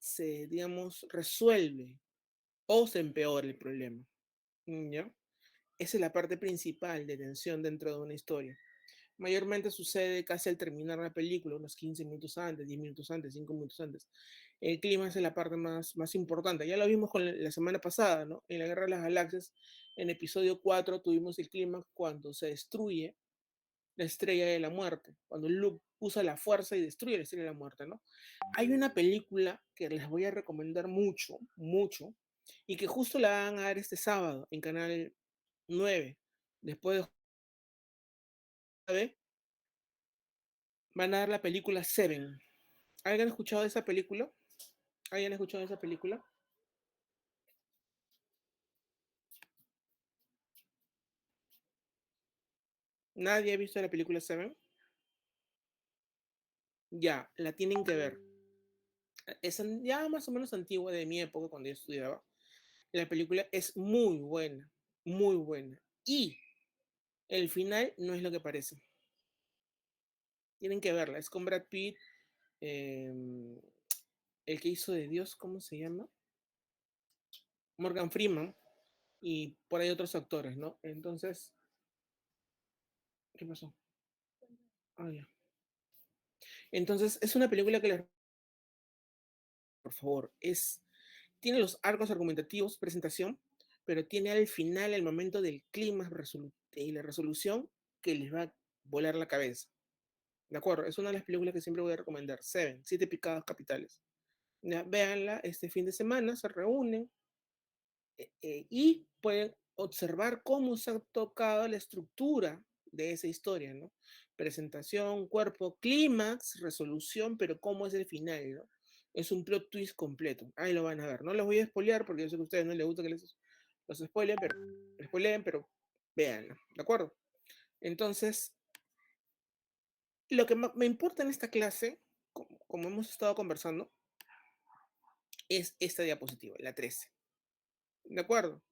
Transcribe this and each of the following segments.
se, digamos, resuelve o se empeora el problema. ¿Ya? Esa es la parte principal de tensión dentro de una historia. Mayormente sucede casi al terminar la película, unos 15 minutos antes, 10 minutos antes, 5 minutos antes. El clima es la parte más importante. Ya lo vimos con la semana pasada, ¿no? En la Guerra de las Galaxias, en episodio 4 tuvimos el clima cuando se destruye la estrella de la muerte, cuando Luke usa la fuerza y destruye la estrella de la muerte, ¿no? Hay una película que les voy a recomendar mucho, mucho, y que justo la van a dar este sábado en Canal 9, después de van a dar la película Seven. ¿Alguien ha escuchado de esa película? ¿Alguien ha escuchado de esa película? ¿Nadie ha visto la película Seven? Ya, la tienen que ver. Es ya más o menos antigua de mi época cuando yo estudiaba. La película es muy buena, muy buena. Y el final no es lo que parece. Tienen que verla. Es con Brad Pitt, eh, el que hizo de Dios, ¿cómo se llama? Morgan Freeman y por ahí otros actores, ¿no? Entonces, ¿qué pasó? Ah, ya. Entonces, es una película que les, por favor, tiene los arcos argumentativos, presentación, pero tiene al final el momento del clima y la resolución que les va a volar la cabeza. ¿De acuerdo? Es una de las películas que siempre voy a recomendar. Seven, Siete Pecados Capitales. Ya, véanla este fin de semana, se reúnen y pueden observar cómo se ha tocado la estructura de esa historia, ¿no? Presentación, cuerpo, clímax, resolución, pero cómo es el final, ¿no? Es un plot twist completo. Ahí lo van a ver. No los voy a spoilear porque yo sé que a ustedes no les gusta que los spoileen, pero véanlo, ¿de acuerdo? Entonces, lo que me importa en esta clase, como hemos estado conversando, es esta diapositiva, la 13. ¿De acuerdo?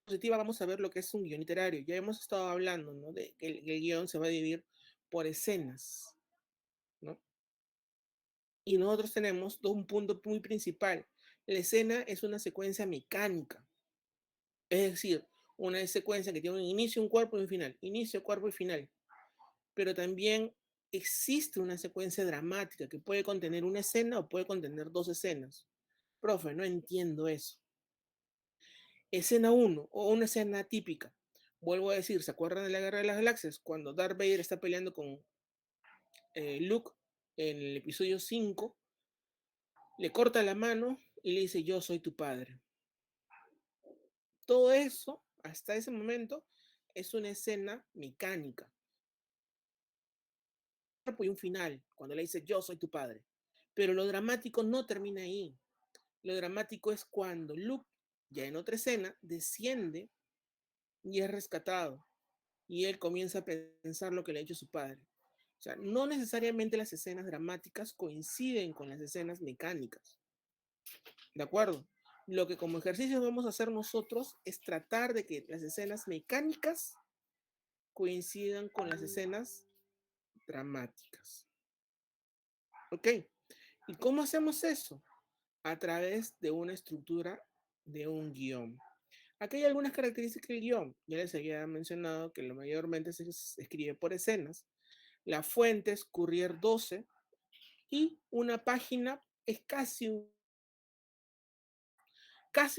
Diapositiva vamos a ver lo que es un guión literario. Ya hemos estado hablando, ¿no? De que el guión se va a dividir por escenas, ¿no? Y nosotros tenemos un punto muy principal. La escena es una secuencia mecánica. Es decir, una secuencia que tiene un inicio, un cuerpo y un final. Inicio, cuerpo y final. Pero también existe una secuencia dramática que puede contener una escena o puede contener dos escenas. Profe, no entiendo eso. Escena uno o una escena típica. Vuelvo a decir, ¿se acuerdan de la Guerra de las Galaxias? Cuando Darth Vader está peleando con Luke en el episodio 5, le corta la mano y le dice, yo soy tu padre. Todo eso, hasta ese momento, es una escena mecánica. Y un final, cuando le dice, yo soy tu padre. Pero lo dramático no termina ahí. Lo dramático es cuando Luke, ya en otra escena, desciende y es rescatado. Y él comienza a pensar lo que le ha hecho su padre. O sea, no necesariamente las escenas dramáticas coinciden con las escenas mecánicas. ¿De acuerdo? Lo que como ejercicio vamos a hacer nosotros es tratar de que las escenas mecánicas coincidan con las escenas dramáticas. ¿Ok? ¿Y cómo hacemos eso? A través de una estructura de un guión. Aquí hay algunas características del guión. Ya les había mencionado que lo mayormente se escribe por escenas. La fuente es Courier 12 y una página es casi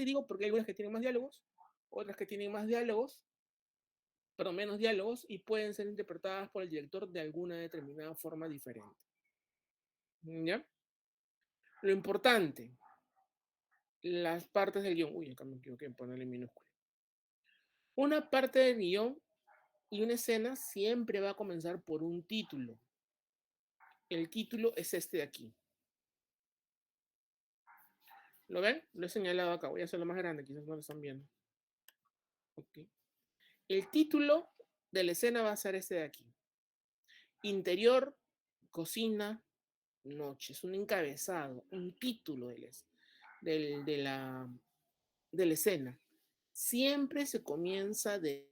digo porque hay algunas que tienen más diálogos, otras que tienen más diálogos, pero menos diálogos y pueden ser interpretadas por el director de alguna determinada forma diferente. ¿Ya? Lo importante, las partes del guión. Uy, acá me equivoqué en ponerle minúscula. Una parte del guión y una escena siempre va a comenzar por un título. El título es este de aquí. ¿Lo ven? Lo he señalado acá. Voy a hacerlo más grande, quizás no lo están viendo. Okay. El título de la escena va a ser este de aquí. Interior, cocina, noche. Es un encabezado, un título de la escena. Siempre se comienza de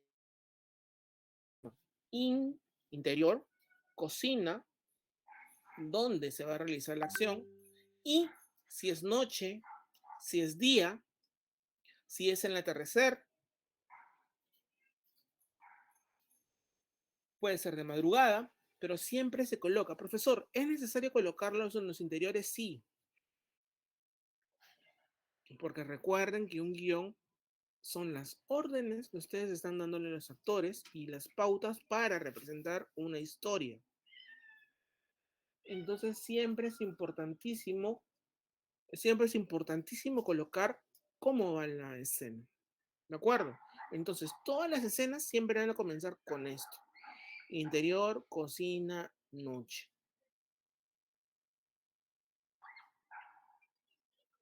interior, cocina, donde se va a realizar la acción, Y si es noche, si es día, si es en el atardecer, puede ser de madrugada, pero siempre se coloca. Profesor, ¿es necesario colocarlos en los interiores? Sí, porque recuerden que un guión son las órdenes que ustedes están dándole a los actores y las pautas para representar una historia. Entonces siempre es importantísimo colocar cómo va la escena. ¿De acuerdo? Entonces, todas las escenas siempre van a comenzar con esto. Interior, cocina, noche.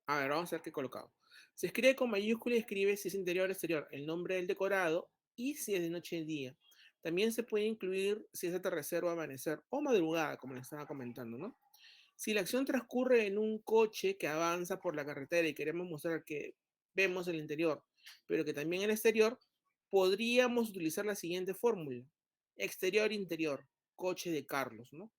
A ver, vamos a ver qué he colocado. Se escribe con mayúscula y escribe si es interior o exterior, el nombre del decorado y si es de noche o día. También se puede incluir si es atardecer o amanecer o madrugada, como les estaba comentando, ¿no? Si la acción transcurre en un coche que avanza por la carretera y queremos mostrar que vemos el interior, pero que también el exterior, podríamos utilizar la siguiente fórmula. Exterior-interior, coche de Carlos, ¿no?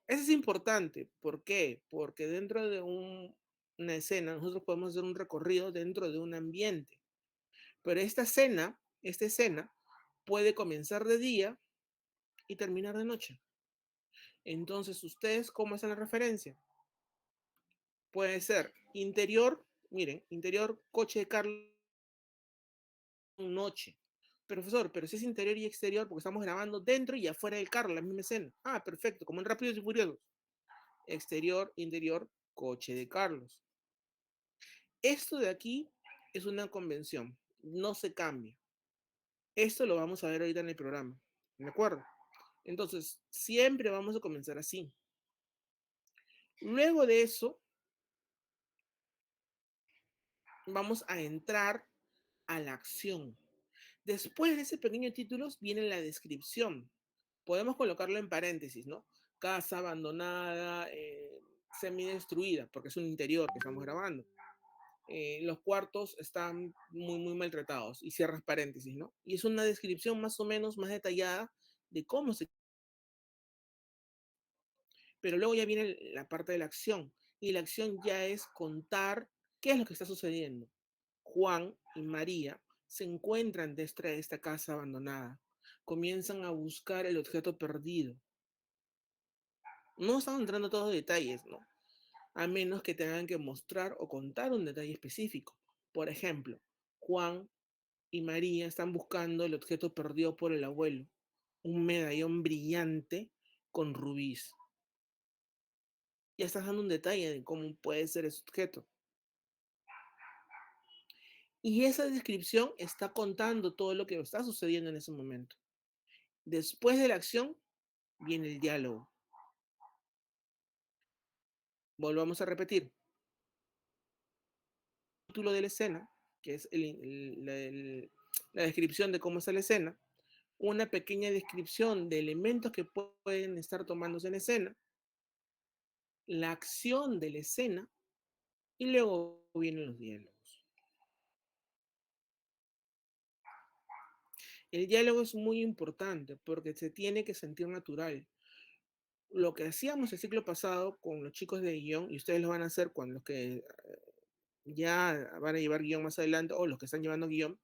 Eso es importante. ¿Por qué? Porque dentro de una escena nosotros podemos hacer un recorrido dentro de un ambiente. Pero esta escena puede comenzar de día y terminar de noche. Entonces, ¿ustedes cómo hacen la referencia? Puede ser interior, miren, interior, coche de Carlos, noche. Profesor, pero si es interior y exterior, porque estamos grabando dentro y afuera del carro, la misma escena. Ah, perfecto, como en Rápidos y Furiosos. Exterior, interior, coche de Carlos. Esto de aquí es una convención, no se cambia. Esto lo vamos a ver ahorita en el programa, ¿de acuerdo? Entonces, siempre vamos a comenzar así. Luego de eso, vamos a entrar a la acción. Después de ese pequeño título viene la descripción. Podemos colocarlo en paréntesis, ¿no? Casa abandonada, semi-destruida, porque es un interior que estamos grabando. Los cuartos están muy, muy maltratados y cierras paréntesis, ¿no? Y es una descripción más o menos más detallada de cómo se... Pero luego ya viene la parte de la acción y la acción ya es contar qué es lo que está sucediendo. Juan y María se encuentran dentro de esta casa abandonada. Comienzan a buscar el objeto perdido. No están entrando todos los detalles, ¿no? A menos que tengan que mostrar o contar un detalle específico. Por ejemplo, Juan y María están buscando el objeto perdido por el abuelo, un medallón brillante con rubíes. Ya estás dando un detalle de cómo puede ser ese objeto. Y esa descripción está contando todo lo que está sucediendo en ese momento. Después de la acción viene el diálogo. Volvamos a repetir. El título de la escena, que es la descripción de cómo está la escena, una pequeña descripción de elementos que pueden estar tomándose en escena, la acción de la escena y luego vienen los diálogos. El diálogo es muy importante porque se tiene que sentir natural. Lo que hacíamos el ciclo pasado con los chicos de guión, y ustedes lo van a hacer con los que ya van a llevar guión más adelante o los que están llevando guión,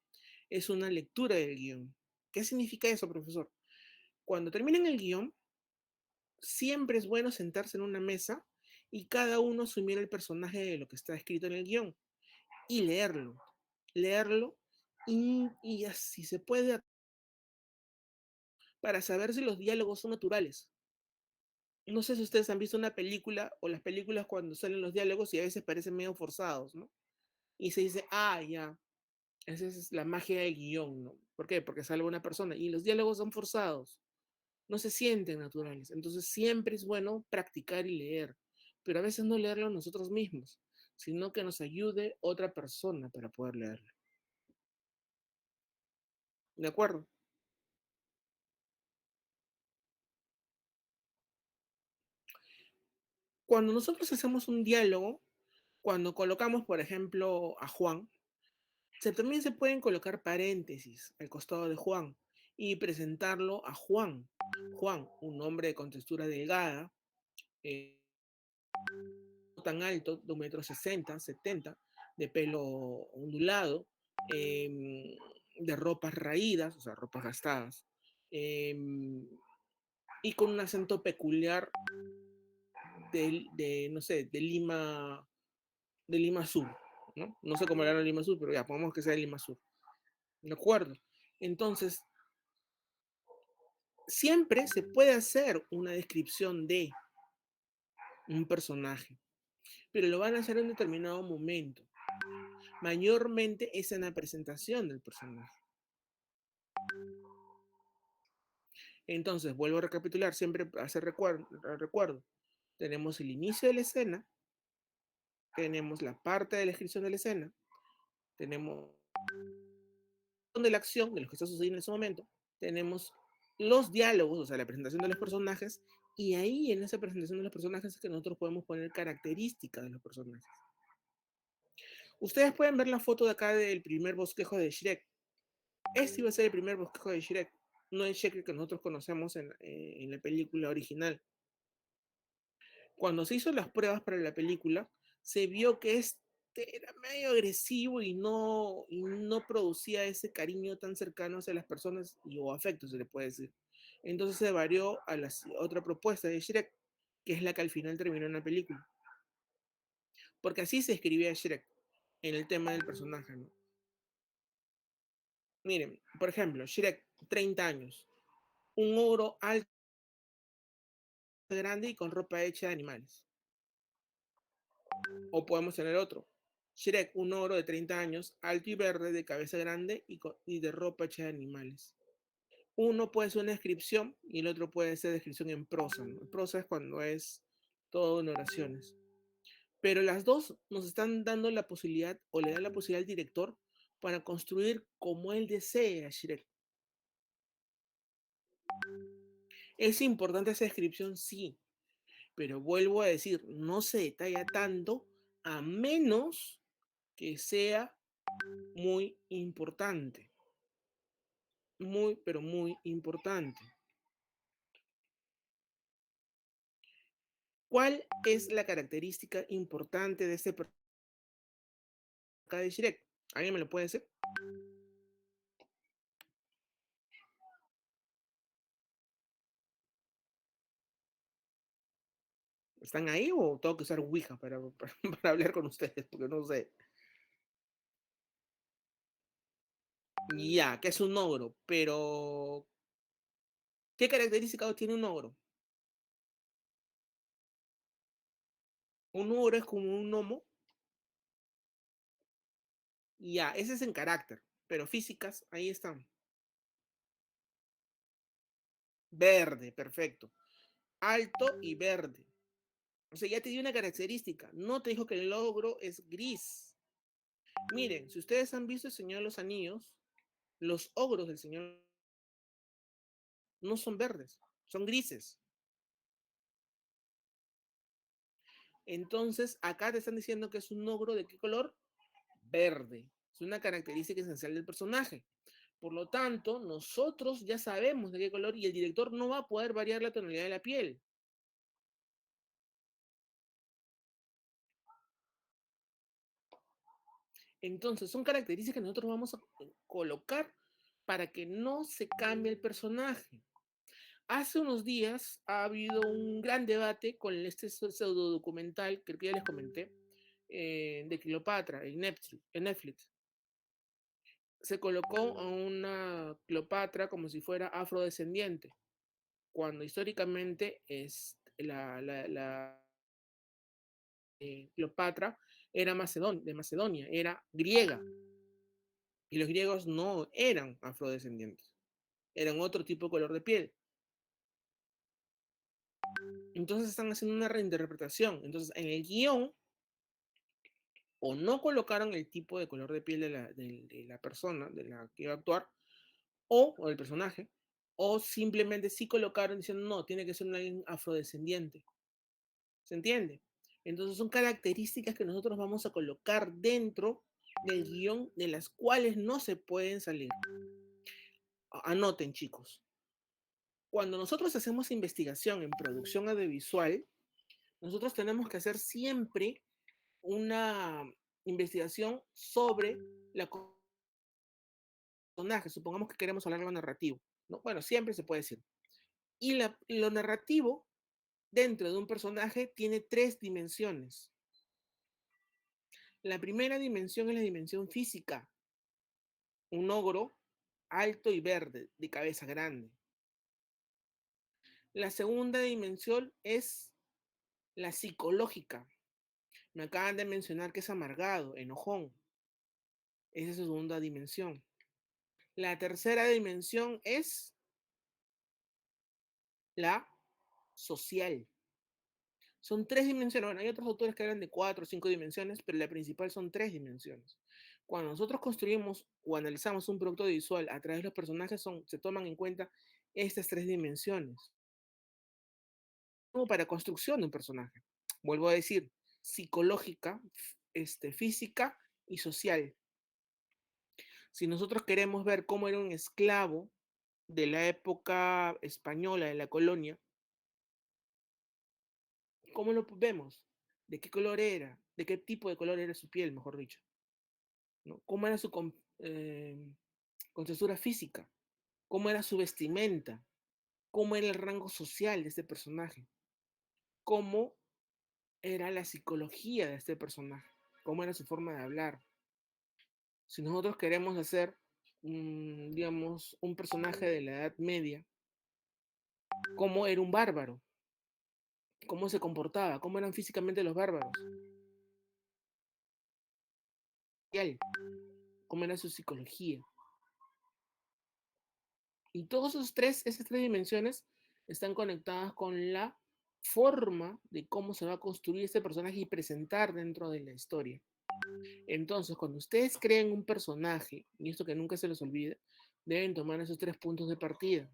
es una lectura del guión. ¿Qué significa eso, profesor? Cuando terminen el guión, siempre es bueno sentarse en una mesa y cada uno asumir el personaje de lo que está escrito en el guión y leerlo y así se puede para saber si los diálogos son naturales. No sé si ustedes han visto una película o las películas cuando salen los diálogos y a veces parecen medio forzados, ¿no? Y se dice, ah, ya, esa es la magia del guión, ¿no? ¿Por qué? Porque salva una persona y los diálogos son forzados, no se sienten naturales. Entonces siempre es bueno practicar y leer, pero a veces no leerlo nosotros mismos, sino que nos ayude otra persona para poder leerlo. ¿De acuerdo? Cuando nosotros hacemos un diálogo, cuando colocamos, por ejemplo, a Juan, también se pueden colocar paréntesis al costado de Juan y presentarlo a Juan. Juan, un hombre de contextura delgada, tan alto, de 1,60 m, 70, de pelo ondulado, de ropas raídas, o sea, ropas gastadas, y con un acento peculiar no sé, de Lima Sur, ¿no? No sé cómo era Lima Sur, pero ya, pongamos que sea de Lima Sur, ¿de acuerdo? Entonces, siempre se puede hacer una descripción de un personaje, pero lo van a hacer en un determinado momento. Mayormente es en la presentación del personaje. Entonces, vuelvo a recapitular, siempre hacer recuerdo. Tenemos el inicio de la escena, tenemos la parte de la descripción de la escena, tenemos de la acción, de lo que está sucediendo en ese momento, tenemos los diálogos, o sea, la presentación de los personajes, y ahí en esa presentación de los personajes es que nosotros podemos poner características de los personajes. Ustedes pueden ver la foto de acá del primer bosquejo de Shrek. Este iba a ser el primer bosquejo de Shrek, no el Shrek que nosotros conocemos en la película original. Cuando se hizo las pruebas para la película, se vio que este era medio agresivo y no producía ese cariño tan cercano hacia las personas o afecto, se le puede decir. Entonces se varió a la otra propuesta de Shrek, que es la que al final terminó en la película. Porque así se escribía Shrek en el tema del personaje, ¿no? Miren, por ejemplo, Shrek, 30 años, un ogro alto, grande y con ropa hecha de animales. O podemos tener otro. Shrek, un ogro de 30 años, alto y verde, de cabeza grande y de ropa hecha de animales. Uno puede ser una descripción y el otro puede ser descripción en prosa, ¿no? Prosa es cuando es todo en oraciones. Pero las dos nos están dando la posibilidad, o le dan la posibilidad al director, para construir como él desea a Shrek. ¿Es importante esa descripción? Sí, pero vuelvo a decir, no se detalla tanto a menos que sea muy importante. Muy, pero muy importante. ¿Cuál es la característica importante de este personaje de Shrek? ¿Alguien me lo puede decir? ¿Están ahí o tengo que usar Ouija para hablar con ustedes? Porque no sé. Ya, que es un ogro, pero ¿qué características tiene un ogro? Un ogro es como un gnomo. Ya, ese es en carácter, pero físicas, ahí están. Verde, perfecto. Alto y verde. O sea, ya te dio una característica. No te dijo que el ogro es gris. Miren, si ustedes han visto El Señor de los Anillos, los ogros del Señor no son verdes, son grises. Entonces, acá te están diciendo que es un ogro de qué color? Verde. Es una característica esencial del personaje. Por lo tanto, nosotros ya sabemos de qué color y el director no va a poder variar la tonalidad de la piel. Entonces, son características que nosotros vamos a colocar para que no se cambie el personaje. Hace unos días ha habido un gran debate con este pseudo documental que ya les comenté, de Cleopatra en Netflix. Se colocó a una Cleopatra como si fuera afrodescendiente, cuando históricamente es la Cleopatra era de Macedonia, era griega, y los griegos no eran afrodescendientes, eran otro tipo de color de piel. Entonces están haciendo una reinterpretación. Entonces, en el guión, o no colocaron el tipo de color de piel de la persona de la que iba a actuar, o del personaje, o simplemente sí colocaron diciendo, no, tiene que ser un alguien afrodescendiente. ¿Se entiende? Entonces son características que nosotros vamos a colocar dentro del guión de las cuales no se pueden salir. Anoten, chicos. Cuando nosotros hacemos investigación en producción audiovisual, Nosotros tenemos que hacer siempre una investigación sobre la personaje. Supongamos que queremos hablar de lo narrativo, ¿no? Bueno, siempre se puede decir. Y lo narrativo dentro de un personaje tiene tres dimensiones. La primera dimensión es la dimensión física. Un ogro alto y verde, de cabeza grande. La segunda dimensión es la psicológica. Me acaban de mencionar que es amargado, enojón. Esa es su segunda dimensión. La tercera dimensión es la social. Son tres dimensiones. Bueno, hay otros autores que hablan de cuatro o cinco dimensiones, pero la principal son tres dimensiones. Cuando nosotros construimos o analizamos un producto visual a través de los personajes, se toman en cuenta estas tres dimensiones. Como para construcción de un personaje. Vuelvo a decir, psicológica, física y social. Si nosotros queremos ver cómo era un esclavo de la época española, de la colonia, ¿cómo lo vemos? ¿De qué color era? ¿De qué tipo de color era su piel, mejor dicho? ¿No? ¿Cómo era su contextura física? ¿Cómo era su vestimenta? ¿Cómo era el rango social de este personaje? ¿Cómo era la psicología de este personaje? ¿Cómo era su forma de hablar? Si nosotros queremos hacer, digamos, un personaje de la Edad Media, ¿cómo era un bárbaro? ¿Cómo se comportaba? ¿Cómo eran físicamente los bárbaros? ¿Cómo era su psicología? Y todas esas tres dimensiones están conectadas con la forma de cómo se va a construir este personaje y presentar dentro de la historia. Entonces, cuando ustedes creen un personaje, y esto que nunca se les olvide, deben tomar esos tres puntos de partida.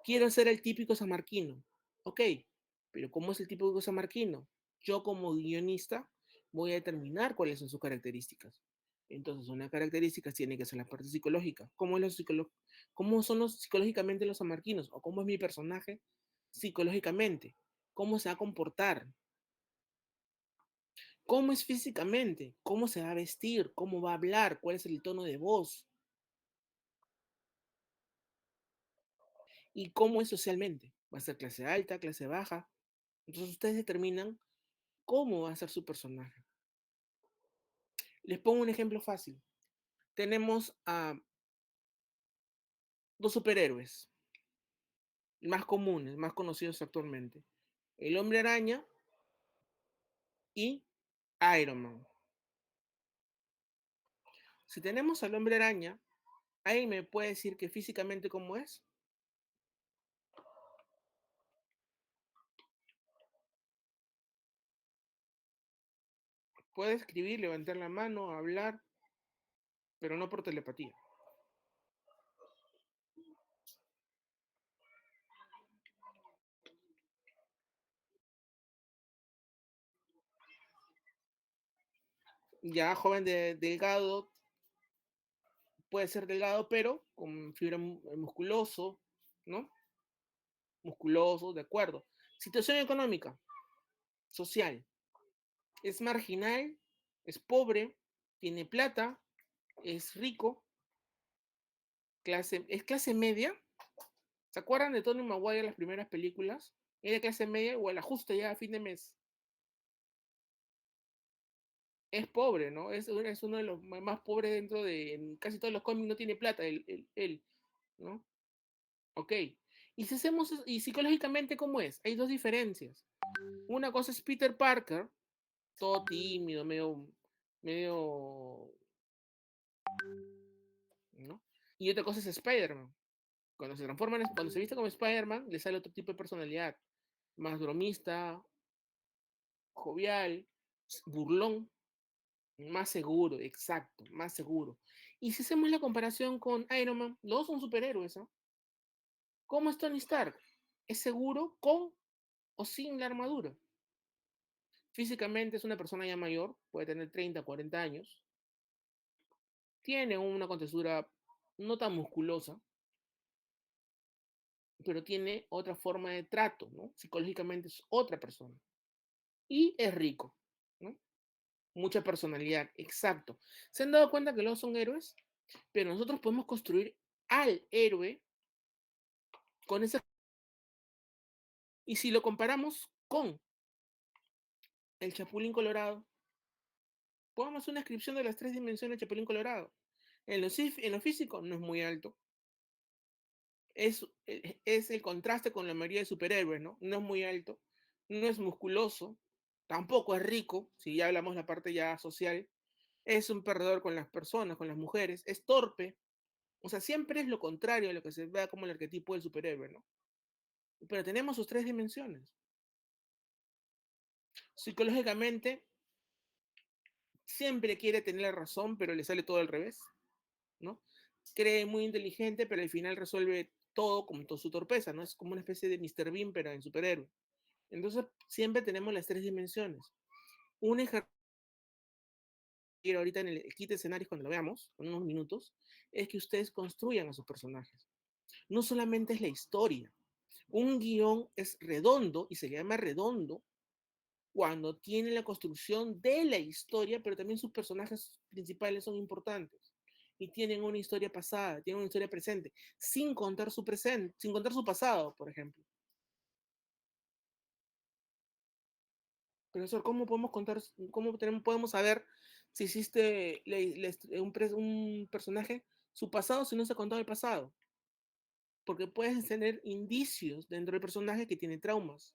Quiero ser el típico samarquino. Ok, pero ¿cómo es el típico samarquino? Yo como guionista voy a determinar cuáles son sus características. Entonces, una característica tiene que ser la parte psicológica. ¿Cómo son psicológicamente los samarquinos? ¿O cómo es mi personaje psicológicamente? ¿Cómo se va a comportar? ¿Cómo es físicamente? ¿Cómo se va a vestir? ¿Cómo va a hablar? ¿Cuál es el tono de voz? ¿Y cómo es socialmente? ¿Va a ser clase alta, clase baja? Entonces ustedes determinan cómo va a ser su personaje. Les pongo un ejemplo fácil. Tenemos a dos superhéroes más comunes, más conocidos actualmente. El Hombre Araña y Iron Man. Si tenemos al Hombre Araña, ¿alguien me puede decir que físicamente cómo es? Puede escribir, levantar la mano, hablar, pero no por telepatía. Ya joven delgado, puede ser delgado, pero con fibra musculoso, ¿no? Musculoso, de acuerdo. Situación económica, social. Es marginal, es pobre, tiene plata, es rico, es clase media. ¿Se acuerdan de Tony Maguire en las primeras películas? Era clase media o el ajuste ya a fin de mes. Es pobre, ¿no? Es uno de los más pobres dentro de en casi todos los cómics, no tiene plata, él, ¿no? Ok. Y si hacemos, y psicológicamente, ¿cómo es? Hay dos diferencias. Una cosa es Peter Parker, todo tímido, medio, ¿no? Y otra cosa es Spider-Man. Cuando se viste como Spider-Man, le sale otro tipo de personalidad. Más bromista, jovial, burlón, más seguro, exacto, más seguro. Y si hacemos la comparación con Iron Man, los dos son superhéroes, ¿no? ¿Cómo es Tony Stark? ¿Es seguro con o sin la armadura? Físicamente es una persona ya mayor, puede tener 30, 40 años, tiene una contextura no tan musculosa, pero tiene otra forma de trato, ¿no? Psicológicamente es otra persona. Y es rico, ¿no? Mucha personalidad, exacto. ¿Se han dado cuenta que los son héroes? Pero nosotros podemos construir al héroe con esa... Y si lo comparamos con el Chapulín Colorado, pongamos una descripción de las tres dimensiones del Chapulín Colorado. En lo físico no es muy alto. Es el contraste con la mayoría de superhéroes, ¿no? No es muy alto, no es musculoso, tampoco es rico, si ya hablamos de la parte ya social, es un perdedor con las personas, con las mujeres, es torpe, o sea, siempre es lo contrario a lo que se vea como el arquetipo del superhéroe, ¿no? Pero tenemos sus tres dimensiones. Psicológicamente, siempre quiere tener la razón, pero le sale todo al revés, ¿no? Cree muy inteligente, pero al final resuelve todo con toda su torpeza, ¿no? Es como una especie de Mr. Bean, pero en superhéroe. Entonces, siempre tenemos las tres dimensiones. Un ejercicio ahorita en el kit de escenarios, cuando lo veamos, en unos minutos, es que ustedes construyan a sus personajes. No solamente es la historia. Un guión es redondo y se llama redondo cuando tiene la construcción de la historia, pero también sus personajes principales son importantes y tienen una historia pasada, tienen una historia presente, sin contar su presente, sin contar su pasado, por ejemplo. Profesor, ¿cómo podemos contar, podemos saber si existe un personaje, su pasado, si no se ha contado el pasado? Porque puedes tener indicios dentro del personaje que tiene traumas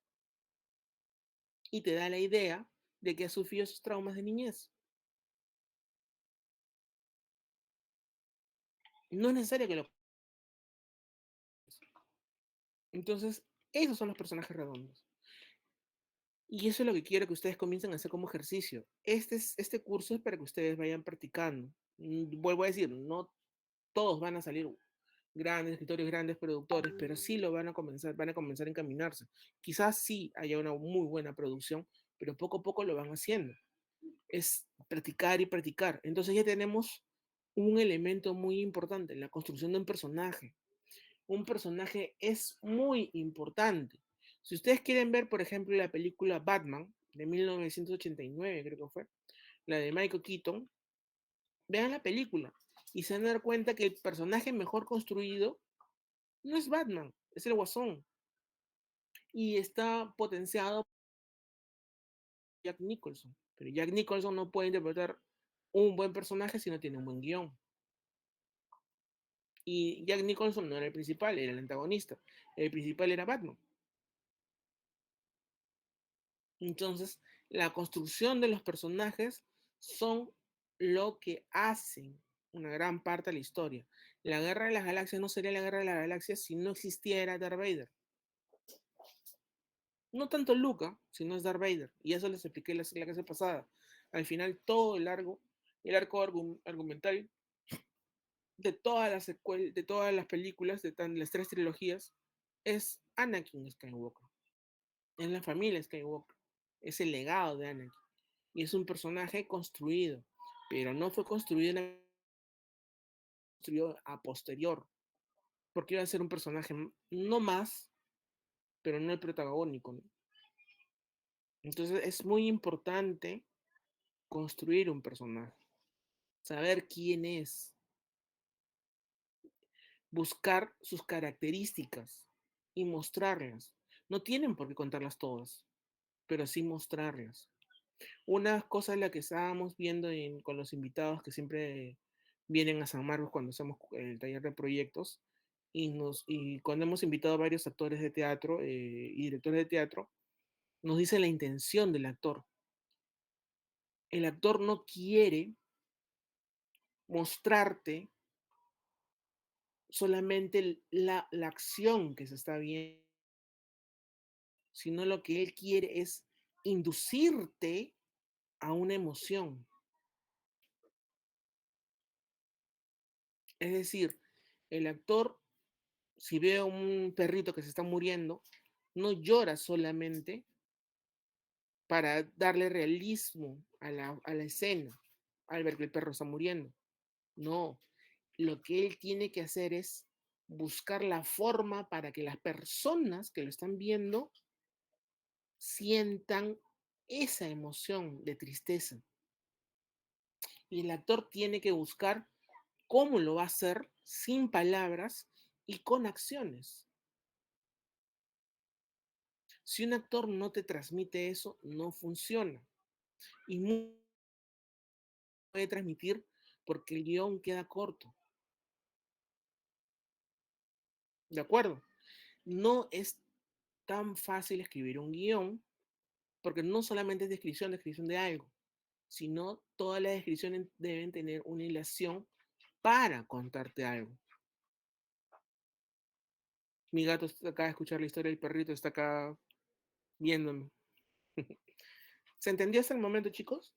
y te da la idea de que ha sufrido esos traumas de niñez. No es necesario que lo... Entonces, esos son los personajes redondos. Y eso es lo que quiero que ustedes comiencen a hacer como ejercicio. Este curso es para que ustedes vayan practicando. Vuelvo a decir, no todos van a salir grandes escritores, grandes productores, pero sí lo van a comenzar a encaminarse. Quizás sí haya una muy buena producción, pero poco a poco lo van haciendo. Es practicar y practicar. Entonces ya tenemos un elemento muy importante, la construcción de un personaje. Un personaje es muy importante. Si ustedes quieren ver, por ejemplo, la película Batman de 1989, creo que fue, la de Michael Keaton, vean la película y se van a dar cuenta que el personaje mejor construido no es Batman, es el Guasón. Y está potenciado por Jack Nicholson. Pero Jack Nicholson no puede interpretar un buen personaje si no tiene un buen guión. Y Jack Nicholson no era el principal, era el antagonista. El principal era Batman. Entonces, la construcción de los personajes son lo que hacen una gran parte de la historia. La Guerra de las Galaxias no sería la Guerra de las Galaxias si no existiera Darth Vader. No tanto Luca, sino es Darth Vader. Y eso les expliqué la clase pasada. Al final, todo el arco argumental de todas las películas, las tres trilogías, es Anakin Skywalker. Es la familia Skywalker. Es el legado de Anakin. Y es un personaje construido, pero no fue construido a posterior, porque iba a ser un personaje no más, pero no el protagónico, ¿no? Entonces es muy importante construir un personaje, saber quién es, buscar sus características y mostrarlas. No tienen por qué contarlas todas, pero sí mostrarlas. Una cosa es la que estábamos viendo con los invitados que siempre vienen a San Marcos cuando hacemos el taller de proyectos y cuando hemos invitado a varios actores de teatro y directores de teatro, nos dice la intención del actor. El actor no quiere mostrarte solamente la acción que se está viendo, sino lo que él quiere es inducirte a una emoción. Es decir, el actor, si ve a un perrito que se está muriendo, no llora solamente para darle realismo a la escena al ver que el perro está muriendo. No, lo que él tiene que hacer es buscar la forma para que las personas que lo están viendo sientan esa emoción de tristeza. Y el actor tiene que buscar cómo lo va a hacer sin palabras y con acciones. Si un actor no te transmite eso, no funciona. Y no puede transmitir porque el guión queda corto. ¿De acuerdo? No es tan fácil escribir un guión porque no solamente es descripción de algo, sino todas las descripciones deben tener una hilación para contarte algo. Mi gato está acá a escuchar la historia del perrito, está acá viéndome. ¿Se entendió hasta el momento, chicos?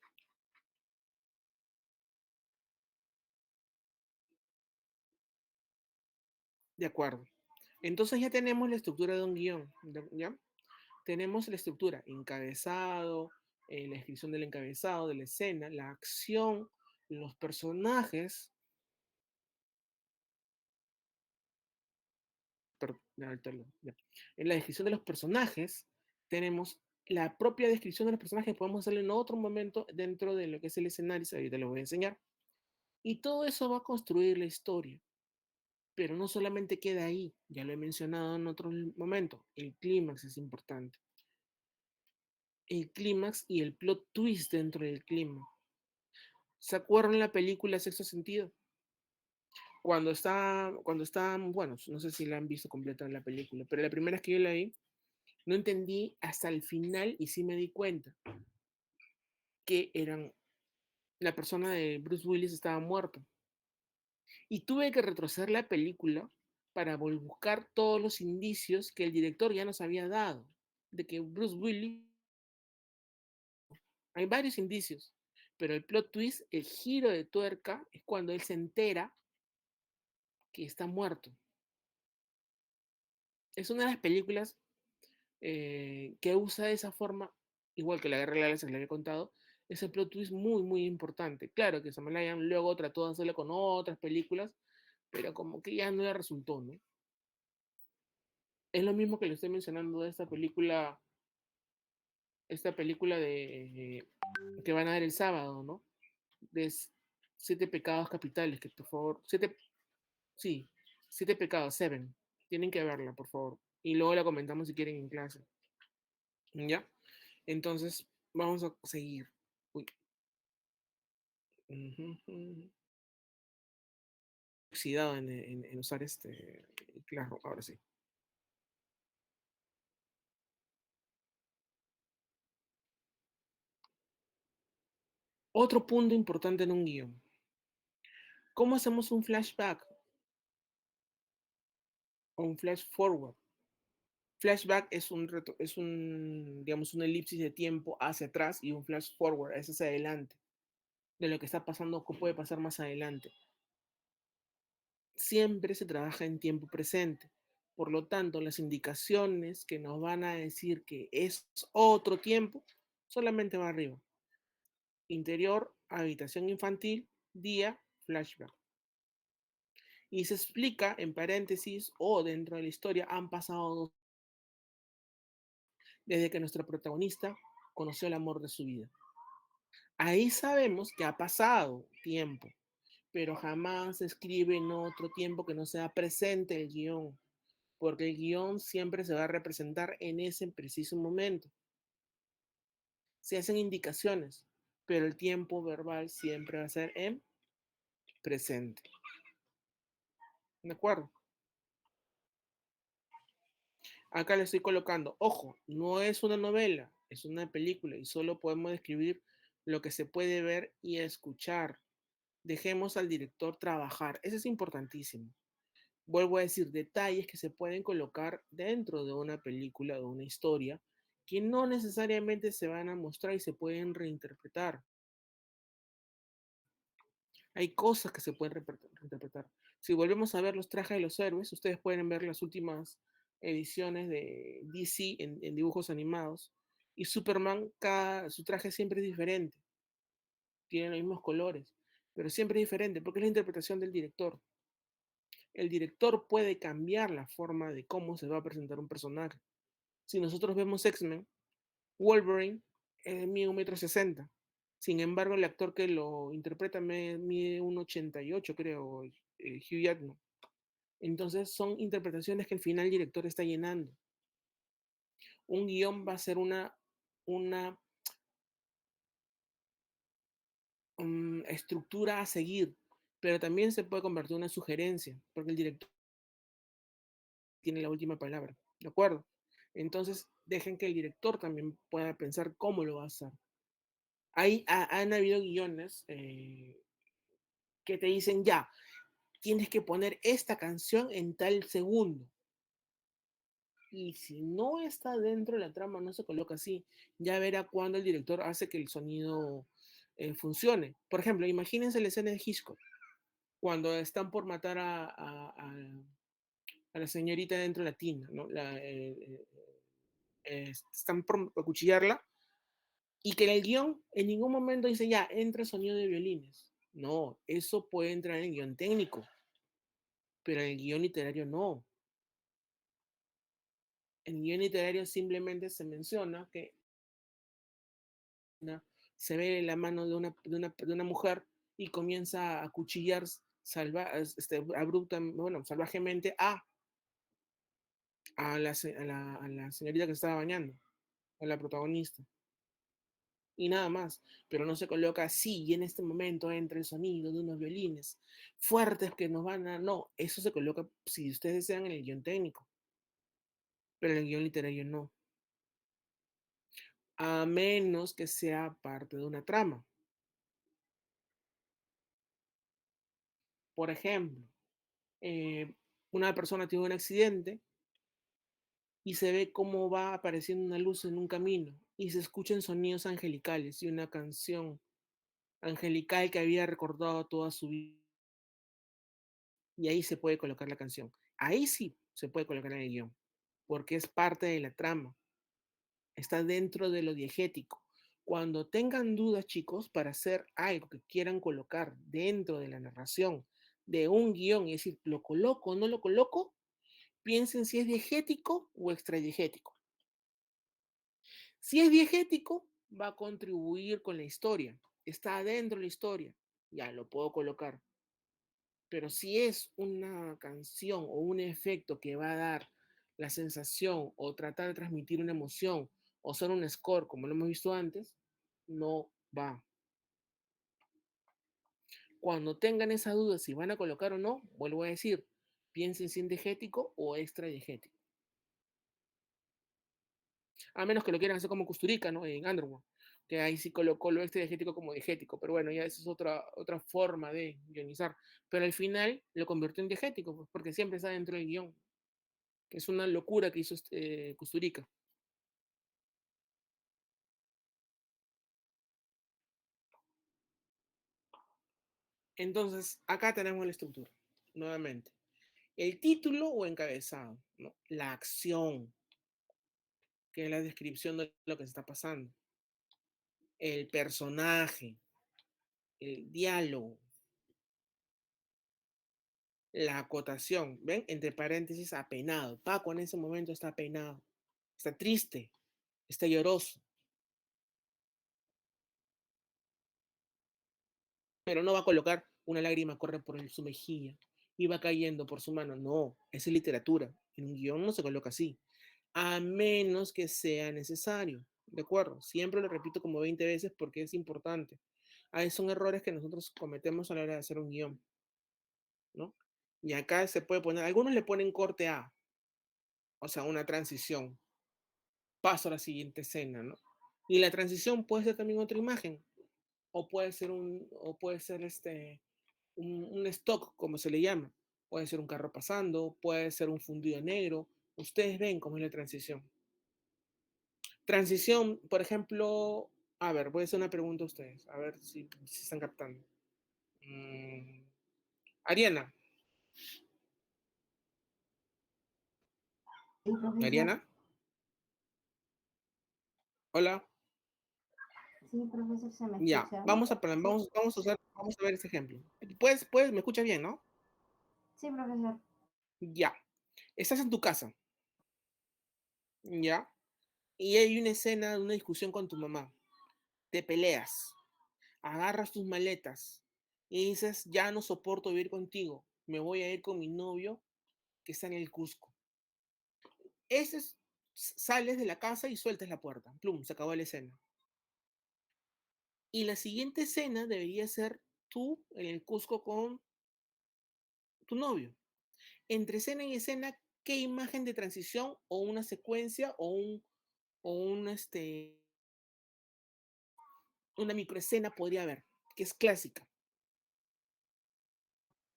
De acuerdo. Entonces ya tenemos la estructura de un guión, ¿ya? Tenemos la estructura, encabezado, la descripción del encabezado, de la escena, la acción, los personajes, ya. En la descripción de los personajes tenemos la propia descripción de los personajes, podemos hacerlo en otro momento dentro de lo que es el escenario, ahorita lo voy a enseñar. Y todo eso va a construir la historia, pero no solamente queda ahí, ya lo he mencionado en otro momento, el clímax es importante. El clímax y el plot twist dentro del clímax. ¿Se acuerdan la película Sexto Sentido? Bueno, no sé si la han visto completa en la película, pero la primera vez que yo la vi, no entendí hasta el final y sí me di cuenta que la persona de Bruce Willis estaba muerto. Y tuve que retroceder la película para buscar todos los indicios que el director ya nos había dado de que Bruce Willis, hay varios indicios, pero el plot twist, el giro de tuerca, es cuando él se entera que está muerto. Es una de las películas que usa de esa forma, igual que la Guerra de las Galaxias que le había contado, es el plot twist muy, muy importante. Claro que Samalayan luego trató de hacerlo con otras películas, pero como que ya no le resultó, ¿no? Es lo mismo que le estoy mencionando de esta película de que van a ver el sábado, ¿no? De siete pecados capitales, que por favor, sí, siete pecados, seven. Tienen que verla, por favor. Y luego la comentamos si quieren en clase. ¿Ya? Entonces, vamos a seguir. Uy. Oxidado en usar claro, ahora sí. Otro punto importante en un guión. ¿Cómo hacemos un flashback o un flash forward? Flashback digamos, una elipsis de tiempo hacia atrás y un flash forward es hacia adelante, de lo que está pasando o que puede pasar más adelante. Siempre se trabaja en tiempo presente. Por lo tanto, las indicaciones que nos van a decir que es otro tiempo, solamente va arriba. Interior, habitación infantil, día, flashback. Y se explica en paréntesis o dentro de la historia han pasado desde que nuestro protagonista conoció el amor de su vida. Ahí sabemos que ha pasado tiempo, pero jamás se escribe en otro tiempo que no sea presente el guión, porque el guión siempre se va a representar en ese preciso momento. Se hacen indicaciones, pero el tiempo verbal siempre va a ser en presente. ¿De acuerdo? Acá le estoy colocando, ojo, no es una novela, es una película y solo podemos describir lo que se puede ver y escuchar. Dejemos al director trabajar, eso es importantísimo. Vuelvo a decir, detalles que se pueden colocar dentro de una película, de una historia, que no necesariamente se van a mostrar y se pueden reinterpretar. Hay cosas que se pueden reinterpretar. Si volvemos a ver los trajes de los héroes, ustedes pueden ver las últimas ediciones de DC en dibujos animados. Y Superman, su traje siempre es diferente. Tiene los mismos colores, pero siempre es diferente porque es la interpretación del director. el director puede cambiar la forma de cómo se va a presentar un personaje. Si nosotros vemos X-Men, Wolverine mide 1,60 m. Sin embargo, el actor que lo interpreta mide 1,88 m, creo, Hugh Jackman. Entonces son interpretaciones que al final el director está llenando. Un guión va a ser una estructura a seguir, pero también se puede convertir en una sugerencia, porque el director tiene la última palabra, ¿de acuerdo? Entonces, dejen que el director también pueda pensar cómo lo va a hacer. Han habido guiones que te dicen, ya, tienes que poner esta canción en tal segundo. Y si no está dentro de la trama, no se coloca así. Ya verá cuando el director hace que el sonido funcione. Por ejemplo, imagínense la escena de Hitchcock, cuando están por matar a la señorita dentro de la tina, ¿no? Están por acuchillarla, y que en el guión en ningún momento dice, ya, entra sonido de violines. No, eso puede entrar en el guión técnico, pero en el guión literario no. En el guión literario simplemente se menciona que se ve la mano de una mujer y comienza a cuchillar salvajemente a la señorita que se estaba bañando, a la protagonista. Y nada más, pero no se coloca así y en este momento entra el sonido de unos violines fuertes que nos van a... No, eso se coloca, si ustedes desean, en el guión técnico, pero en el guión literario no, a menos que sea parte de una trama. Por ejemplo, eh, una persona tiene un accidente y se ve cómo va apareciendo una luz en un camino y se escuchan sonidos angelicales y una canción angelical que había recordado toda su vida. Y ahí se puede colocar la canción. Ahí sí se puede colocar en el guión, porque es parte de la trama, está dentro de lo diegético. Cuando tengan dudas, chicos, para hacer algo que quieran colocar dentro de la narración de un guión, es decir, ¿lo coloco o no lo coloco? Piensen si es diegético o extradiegético. Si es diegético, va a contribuir con la historia, está dentro de la historia, ya lo puedo colocar. Pero si es una canción o un efecto que va a dar la sensación o tratar de transmitir una emoción o ser un score, como lo hemos visto antes, no va. Cuando tengan esa duda si van a colocar o no, vuelvo a decir, piensen si es diegético o extradiegético. A menos que lo quieran hacer como Kusturica, ¿no? En Underworld, que ahí sí colocó lo extradiegético como diegético, pero bueno, ya esa es otra forma de guionizar. Pero al final lo convirtió en diegético, pues, porque siempre está dentro del guión, que es una locura que hizo Kusturica. Entonces, acá tenemos la estructura, nuevamente. El título o encabezado, ¿no? La acción, que es la descripción de lo que está pasando. El personaje, el diálogo, la acotación. ¿Ven? Entre paréntesis, apenado. Paco en ese momento está apenado, está triste, está lloroso, pero no va a colocar una lágrima corre por su mejilla y va cayendo por su mano. No, es literatura. En un guión no se coloca así, a menos que sea necesario. ¿De acuerdo? Siempre lo repito como 20 veces porque es importante. Ahí son errores que nosotros cometemos a la hora de hacer un guión, ¿no? Y acá se puede poner, algunos le ponen corte A, o sea, una transición. Paso a la siguiente escena, ¿no? Y la transición puede ser también otra imagen, o puede ser un stock, como se le llama. Puede ser un carro pasando, puede ser un fundido negro. Ustedes ven cómo es la transición. Transición, por ejemplo, a ver, voy a hacer una pregunta a ustedes, a ver si están captando. Mm, Ariana, Sí, profesor. Ariana, hola, Sí, profesor, se me ya, escucha. vamos a, Sí, vamos a ver este ejemplo. Pues, me escucha bien, ¿no? sí, profesor. Ya. Estás en tu casa. Ya. Y hay una escena de una discusión con tu mamá. Te peleas. Agarras tus maletas. Y dices, ya no soporto vivir contigo. Me voy a ir con mi novio que está en el Cusco. Ese es, sales de la casa y sueltas la puerta. Plum, se acabó la escena. Y la siguiente escena debería ser tú en el Cusco con tu novio. Entre escena y escena, ¿qué imagen de transición o una secuencia o una microescena podría haber? Que es clásica.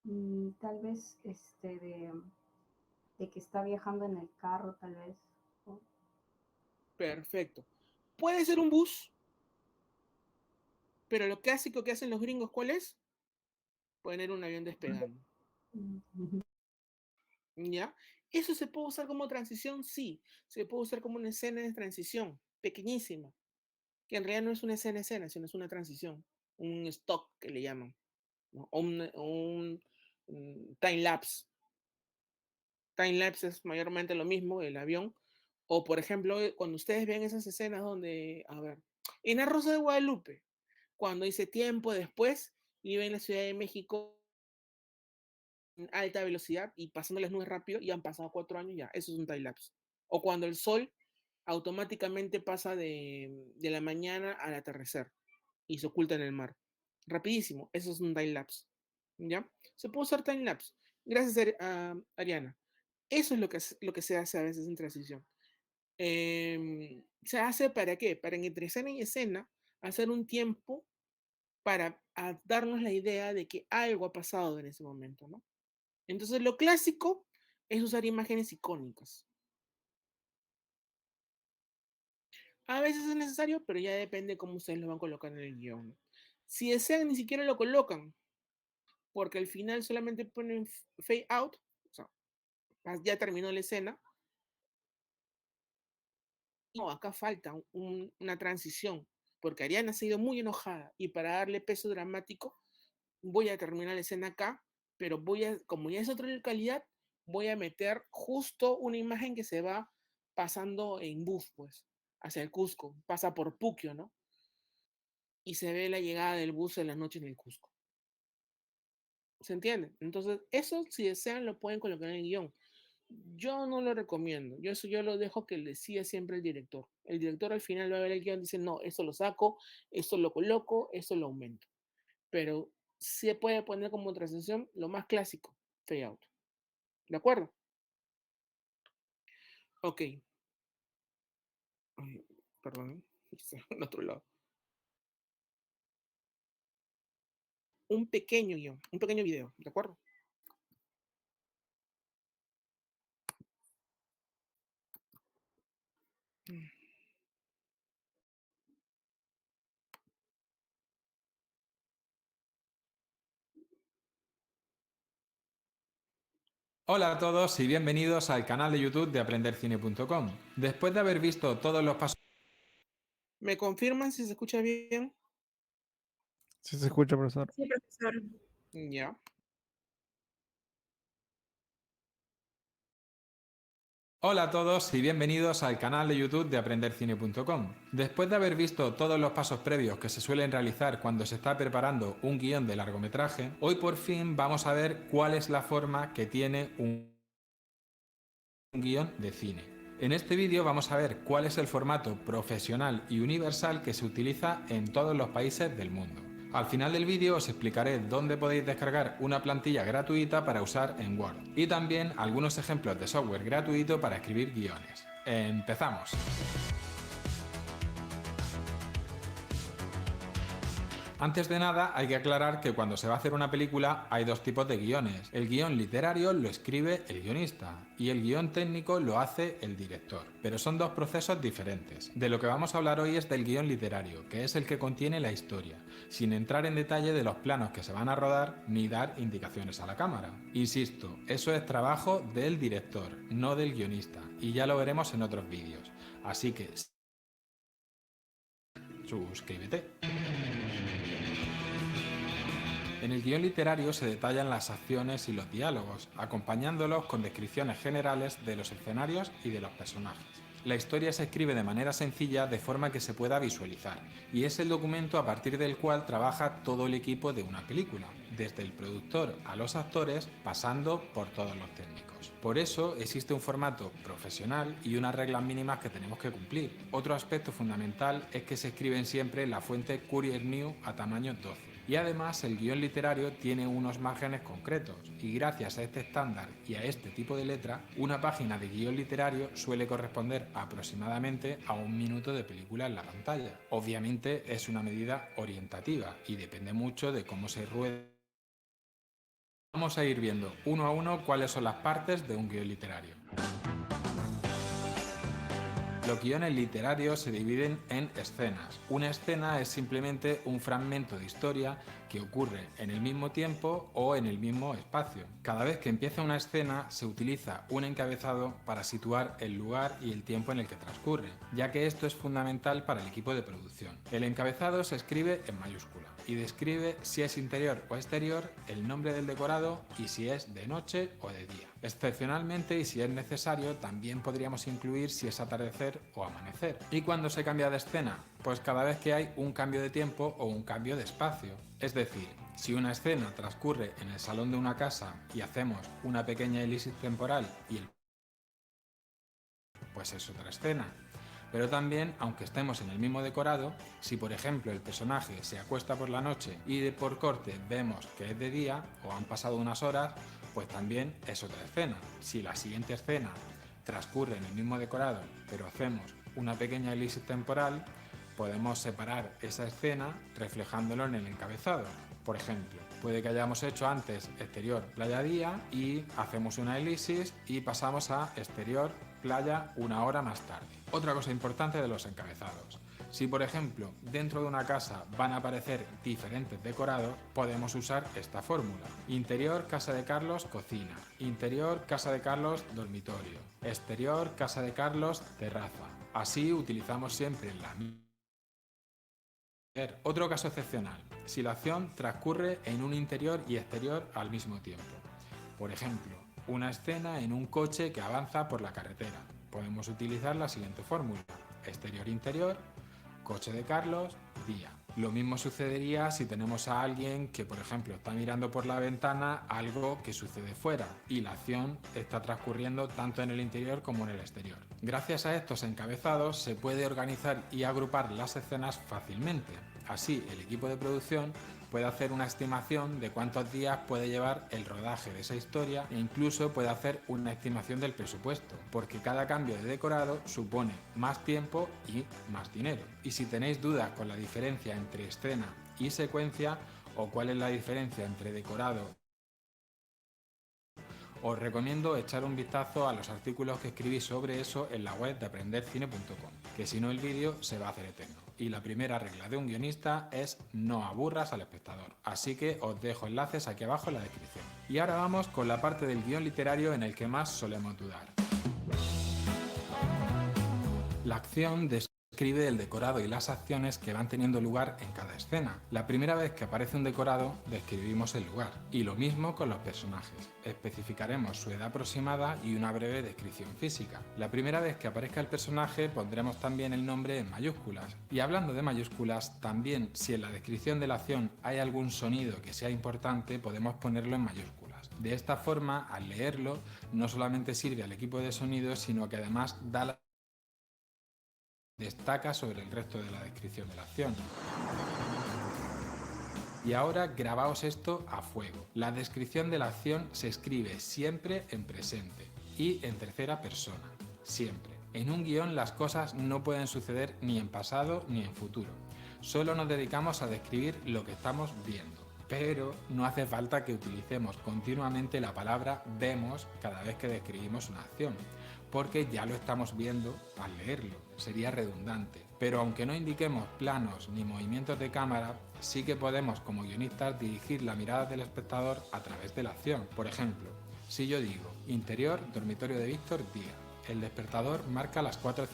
Tal vez de que está viajando en el carro, tal vez. ¿No? Perfecto. Puede ser un bus, pero lo clásico que hacen los gringos, ¿cuál es? Poner un avión despegando. ¿Ya? ¿Eso se puede usar como transición? Sí. Se puede usar como una escena de transición, pequeñísima, que en realidad no es una escena, sino es una transición, un stock que le llaman, ¿no? O un time lapse. Time lapse es mayormente lo mismo, el avión. O, por ejemplo, cuando ustedes ven esas escenas donde, a ver, en La Rosa de Guadalupe, cuando dice tiempo después, vive en la Ciudad de México en alta velocidad y pasando las nubes rápido y han pasado 4 años ya, eso es un time lapse. O cuando el sol automáticamente pasa de la mañana al atardecer y se oculta en el mar. Rapidísimo, eso es un time lapse. ¿Ya? Se puede usar time lapse. Gracias a Ariana. Eso es lo que se hace a veces en transición. ¿Se hace para qué? Para en entre escena y escena hacer un tiempo para darnos la idea de que algo ha pasado en ese momento, ¿no? Entonces, lo clásico es usar imágenes icónicas. A veces es necesario, pero ya depende cómo ustedes lo van a colocar en el guión. Si desean, ni siquiera lo colocan, porque al final solamente ponen fade out, o sea, ya terminó la escena. No, acá falta una transición, porque Ariana se ha ido muy enojada y para darle peso dramático, voy a terminar la escena acá, pero como ya es otra calidad, voy a meter justo una imagen que se va pasando en bus, pues, hacia el Cusco, pasa por Puquio, ¿no? Y se ve la llegada del bus en la noche en el Cusco. ¿Se entiende? Entonces, eso, si desean, lo pueden colocar en el guión. Yo no lo recomiendo. Yo lo dejo que le decida siempre el director. El director al final va a ver el guión y dice, no, esto lo saco, esto lo coloco, esto lo aumento. Pero se puede poner como transición lo más clásico, fade out. ¿De acuerdo? Ok. Ay, perdón, en otro lado. Un pequeño guión, un pequeño video, ¿de acuerdo? Hola a todos y bienvenidos al canal de YouTube de aprendercine.com. Después de haber visto todos los pasos... ¿Me confirman si se escucha bien? Sí se escucha, profesor. Sí, profesor. Ya. Hola a todos y bienvenidos al canal de YouTube de aprendercine.com. Después de haber visto todos los pasos previos que se suelen realizar cuando se está preparando un guión de largometraje, hoy por fin vamos a ver cuál es la forma que tiene un guión de cine. En este vídeo vamos a ver cuál es el formato profesional y universal que se utiliza en todos los países del mundo. Al final del vídeo os explicaré dónde podéis descargar una plantilla gratuita para usar en Word y también algunos ejemplos de software gratuito para escribir guiones. ¡Empezamos! Antes de nada, hay que aclarar que cuando se va a hacer una película hay dos tipos de guiones. El guión literario lo escribe el guionista y el guión técnico lo hace el director. Pero son dos procesos diferentes. De lo que vamos a hablar hoy es del guión literario, que es el que contiene la historia, sin entrar en detalle de los planos que se van a rodar ni dar indicaciones a la cámara. Insisto, eso es trabajo del director, no del guionista, y ya lo veremos en otros vídeos. Así que... suscríbete. En el guión literario se detallan las acciones y los diálogos, acompañándolos con descripciones generales de los escenarios y de los personajes. La historia se escribe de manera sencilla de forma que se pueda visualizar, y es el documento a partir del cual trabaja todo el equipo de una película, desde el productor a los actores, pasando por todos los técnicos. Por eso existe un formato profesional y unas reglas mínimas que tenemos que cumplir. Otro aspecto fundamental es que se escriben siempre en la fuente Courier New a tamaño 12. Y además el guión literario tiene unos márgenes concretos, y gracias a este estándar y a este tipo de letra, una página de guión literario suele corresponder aproximadamente a 1 minuto de película en la pantalla. Obviamente es una medida orientativa y depende mucho de cómo se ruede. Vamos a ir viendo uno a uno cuáles son las partes de un guión literario. Los guiones literarios se dividen en escenas. Una escena es simplemente un fragmento de historia que ocurre en el mismo tiempo o en el mismo espacio. Cada vez que empieza una escena se utiliza un encabezado para situar el lugar y el tiempo en el que transcurre, ya que esto es fundamental para el equipo de producción. El encabezado se escribe en mayúscula y describe si es interior o exterior, el nombre del decorado y si es de noche o de día. Excepcionalmente, y si es necesario, también podríamos incluir si es atardecer o amanecer. ¿Y cuándo se cambia de escena? Pues cada vez que hay un cambio de tiempo o un cambio de espacio. Es decir, si una escena transcurre en el salón de una casa y hacemos una pequeña elipsis temporal pues es otra escena. Pero también, aunque estemos en el mismo decorado, si por ejemplo el personaje se acuesta por la noche y por corte vemos que es de día o han pasado unas horas, pues también es otra escena. Si la siguiente escena transcurre en el mismo decorado, pero hacemos una pequeña elipsis temporal, podemos separar esa escena reflejándolo en el encabezado. Por ejemplo, puede que hayamos hecho antes exterior playa día y hacemos una elipsis y pasamos a exterior playa 1 hora más tarde. Otra cosa importante de los encabezados. Si por ejemplo dentro de una casa van a aparecer diferentes decorados, podemos usar esta fórmula. Interior casa de Carlos cocina, interior casa de Carlos dormitorio, exterior casa de Carlos terraza. Así utilizamos siempre la misma. Otro caso excepcional, si la acción transcurre en un interior y exterior al mismo tiempo. Por ejemplo, una escena en un coche que avanza por la carretera. Podemos utilizar la siguiente fórmula: exterior-interior, coche de Carlos, día. Lo mismo sucedería si tenemos a alguien que, por ejemplo, está mirando por la ventana algo que sucede fuera y la acción está transcurriendo tanto en el interior como en el exterior. Gracias a estos encabezados se puede organizar y agrupar las escenas fácilmente. Así, el equipo de producción puede hacer una estimación de cuántos días puede llevar el rodaje de esa historia e incluso puede hacer una estimación del presupuesto, porque cada cambio de decorado supone más tiempo y más dinero. Y si tenéis dudas con la diferencia entre escena y secuencia, o cuál es la diferencia entre decorado, os recomiendo echar un vistazo a los artículos que escribí sobre eso en la web de aprendercine.com, que si no el vídeo se va a hacer eterno. Y la primera regla de un guionista es no aburras al espectador. Así que os dejo enlaces aquí abajo en la descripción. Y ahora vamos con la parte del guión literario en el que más solemos dudar. La acción describe el decorado y las acciones que van teniendo lugar en cada escena. La primera vez que aparece un decorado, describimos el lugar. Y lo mismo con los personajes. Especificaremos su edad aproximada y una breve descripción física. La primera vez que aparezca el personaje, pondremos también el nombre en mayúsculas. Y hablando de mayúsculas, también si en la descripción de la acción hay algún sonido que sea importante, podemos ponerlo en mayúsculas. De esta forma, al leerlo, no solamente sirve al equipo de sonido, sino que además destaca sobre el resto de la descripción de la acción. Y ahora grabaos esto a fuego. La descripción de la acción se escribe siempre en presente y en tercera persona. Siempre. En un guión las cosas no pueden suceder ni en pasado ni en futuro. Solo nos dedicamos a describir lo que estamos viendo. Pero no hace falta que utilicemos continuamente la palabra vemos cada vez que describimos una acción, porque ya lo estamos viendo al leerlo, sería redundante. Pero aunque no indiquemos planos ni movimientos de cámara, sí que podemos como guionistas dirigir la mirada del espectador a través de la acción. Por ejemplo, si yo digo interior, dormitorio de Víctor, día. El despertador marca las 4:59.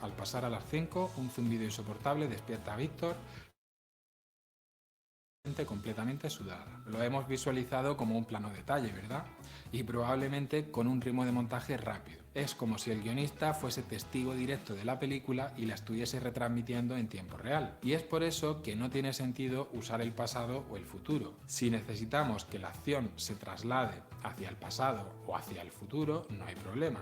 Al pasar a las 5, un zumbido insoportable despierta a Víctor. siente completamente sudada. Lo hemos visualizado como un plano detalle, ¿verdad? Y probablemente con un ritmo de montaje rápido. Es como si el guionista fuese testigo directo de la película y la estuviese retransmitiendo en tiempo real. Y es por eso que no tiene sentido usar el pasado o el futuro. Si necesitamos que la acción se traslade hacia el pasado o hacia el futuro, no hay problema,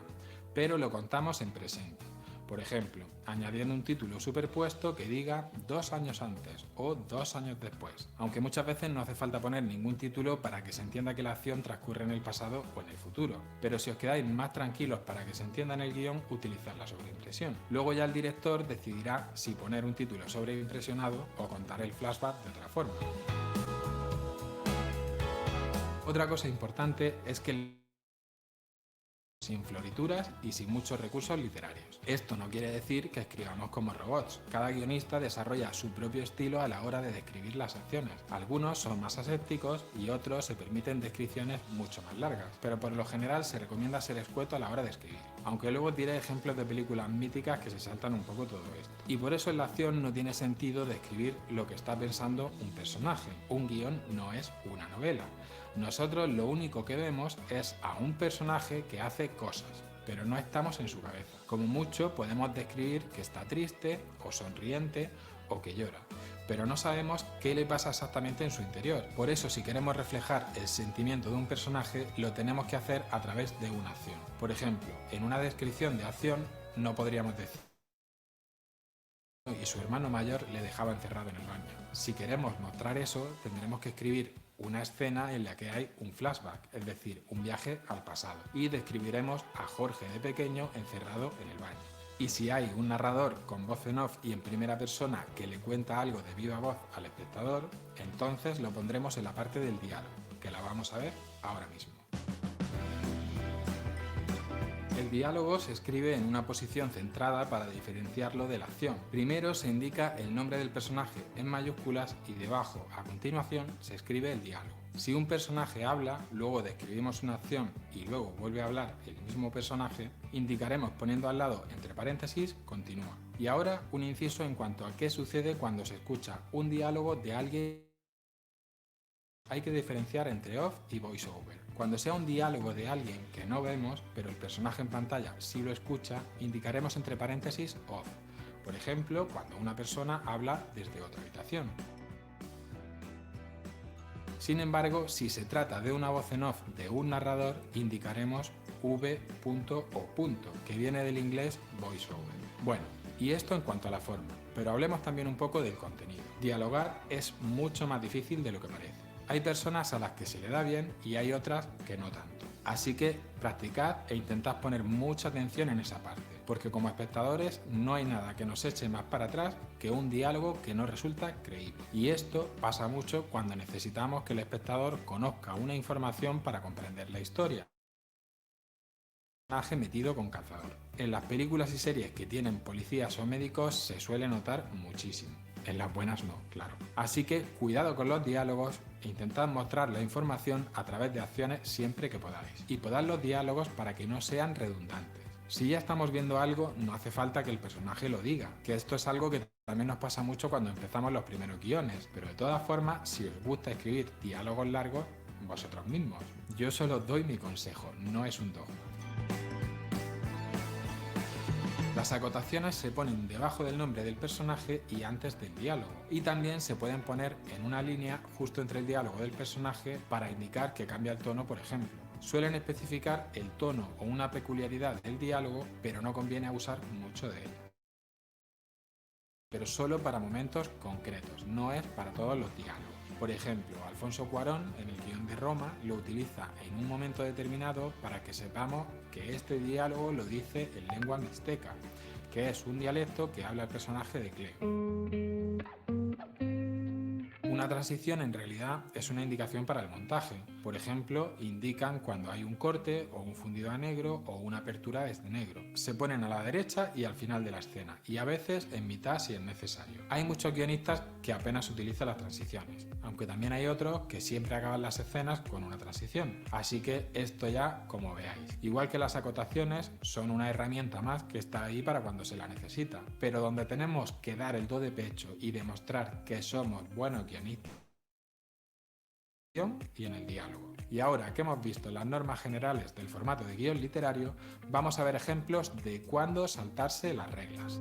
pero lo contamos en presente. Por ejemplo, añadiendo un título superpuesto que diga 2 años antes o 2 años después, aunque muchas veces no hace falta poner ningún título para que se entienda que la acción transcurre en el pasado o en el futuro, pero si os quedáis más tranquilos para que se entienda en el guión, utilizad la sobreimpresión. Luego ya el director decidirá si poner un título sobreimpresionado o contar el flashback de otra forma. Otra cosa importante es que sin florituras y sin muchos recursos literarios. Esto no quiere decir que escribamos como robots. Cada guionista desarrolla su propio estilo a la hora de describir las acciones. Algunos son más asépticos y otros se permiten descripciones mucho más largas, pero por lo general se recomienda ser escueto a la hora de escribir. Aunque luego os diré ejemplos de películas míticas que se saltan un poco todo esto. Y por eso en la acción no tiene sentido describir lo que está pensando un personaje. Un guión no es una novela. Nosotros lo único que vemos es a un personaje que hace cosas, pero no estamos en su cabeza. Como mucho podemos describir que está triste o sonriente o que llora, pero no sabemos qué le pasa exactamente en su interior. Por eso, si queremos reflejar el sentimiento de un personaje, lo tenemos que hacer a través de una acción. Por ejemplo, en una descripción de acción no podríamos decir y su hermano mayor le dejaba encerrado en el baño. Si queremos mostrar eso, tendremos que escribir una escena en la que hay un flashback, es decir, un viaje al pasado, y describiremos a Jorge de pequeño encerrado en el baño. Y si hay un narrador con voz en off y en primera persona que le cuenta algo de viva voz al espectador, entonces lo pondremos en la parte del diálogo, que la vamos a ver ahora mismo. El diálogo se escribe en una posición centrada para diferenciarlo de la acción. Primero se indica el nombre del personaje en mayúsculas y debajo, a continuación, se escribe el diálogo. Si un personaje habla, luego describimos una acción y luego vuelve a hablar el mismo personaje, indicaremos poniendo al lado entre paréntesis continúa. Y ahora un inciso en cuanto a qué sucede cuando se escucha un diálogo de alguien. Hay que diferenciar entre off y voiceover. Cuando sea un diálogo de alguien que no vemos, pero el personaje en pantalla sí lo escucha, indicaremos entre paréntesis off. Por ejemplo, cuando una persona habla desde otra habitación. Sin embargo, si se trata de una voz en off de un narrador, indicaremos v.o. que viene del inglés voiceover. Bueno, y esto en cuanto a la forma, pero hablemos también un poco del contenido. Dialogar es mucho más difícil de lo que parece. Hay personas a las que se le da bien y hay otras que no tanto. Así que practicad e intentad poner mucha atención en esa parte, porque como espectadores no hay nada que nos eche más para atrás que un diálogo que no resulta creíble. Y esto pasa mucho cuando necesitamos que el espectador conozca una información para comprender la historia. Personaje metido con calzador. En las películas y series que tienen policías o médicos se suele notar muchísimo. En las buenas no, claro. Así que cuidado con los diálogos e intentad mostrar la información a través de acciones siempre que podáis. Y podad los diálogos para que no sean redundantes. Si ya estamos viendo algo, no hace falta que el personaje lo diga, que esto es algo que también nos pasa mucho cuando empezamos los primeros guiones, pero de todas formas, si os gusta escribir diálogos largos, vosotros mismos. Yo solo os doy mi consejo, no es un dogma. Las acotaciones se ponen debajo del nombre del personaje y antes del diálogo, y también se pueden poner en una línea justo entre el diálogo del personaje para indicar que cambia el tono, por ejemplo. Suelen especificar el tono o una peculiaridad del diálogo, pero no conviene abusar mucho de él. Pero solo para momentos concretos, no es para todos los diálogos. Por ejemplo, Alfonso Cuarón, en el guión de Roma, lo utiliza en un momento determinado para que sepamos que este diálogo lo dice en lengua mixteca, que es un dialecto que habla el personaje de Cleo. Una transición en realidad es una indicación para el montaje. Por ejemplo, indican cuando hay un corte o un fundido a negro o una apertura desde negro. Se ponen a la derecha y al final de la escena, y a veces en mitad si es necesario. Hay muchos guionistas que apenas utilizan las transiciones, aunque también hay otros que siempre acaban las escenas con una transición. Así que esto ya como veáis. Igual que las acotaciones son una herramienta más que está ahí para cuando se la necesita, pero donde tenemos que dar el do de pecho y demostrar que somos buenos guionistas y en el diálogo. Y ahora que hemos visto las normas generales del formato de guión literario, vamos a ver ejemplos de cuándo saltarse las reglas.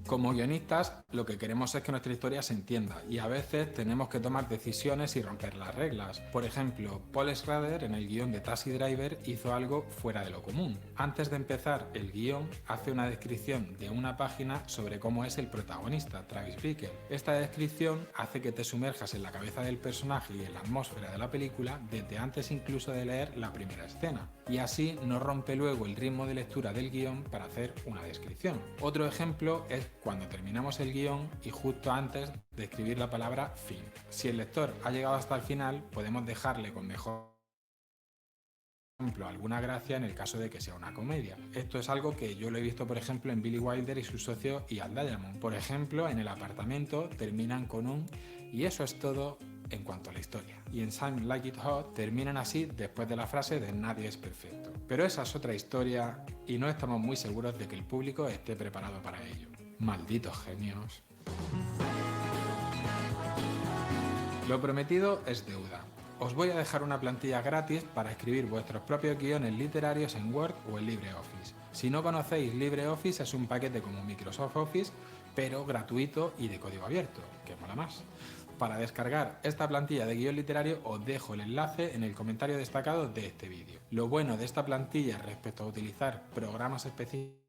Como guionistas, lo que queremos es que nuestra historia se entienda y a veces tenemos que tomar decisiones y romper las reglas. Por ejemplo, Paul Schrader en el guión de Taxi Driver hizo algo fuera de lo común. Antes de empezar el guión, hace una descripción de una página sobre cómo es el protagonista, Travis Bickle. Esta descripción hace que te sumerjas en la cabeza del personaje y en la atmósfera de la película desde antes incluso de leer la primera escena. Y así no rompe luego el ritmo de lectura del guión para hacer una descripción. Otro ejemplo es cuando terminamos el guión y justo antes de escribir la palabra fin. Si el lector ha llegado hasta el final, podemos dejarle con mejor ejemplo alguna gracia en el caso de que sea una comedia. Esto es algo que yo lo he visto por ejemplo en Billy Wilder y su socio Ian Diamond. Por ejemplo, en El apartamento terminan con un "y eso es todo" en cuanto a la historia. Y en Some Like It Hot terminan así después de la frase de "nadie es perfecto". Pero esa es otra historia y no estamos muy seguros de que el público esté preparado para ello. Malditos genios. Lo prometido es deuda. Os voy a dejar una plantilla gratis para escribir vuestros propios guiones literarios en Word o en LibreOffice. Si no conocéis, LibreOffice es un paquete como Microsoft Office, pero gratuito y de código abierto, que mola más. Para descargar esta plantilla de guión literario os dejo el enlace en el comentario destacado de este vídeo. Lo bueno de esta plantilla respecto a utilizar programas específicos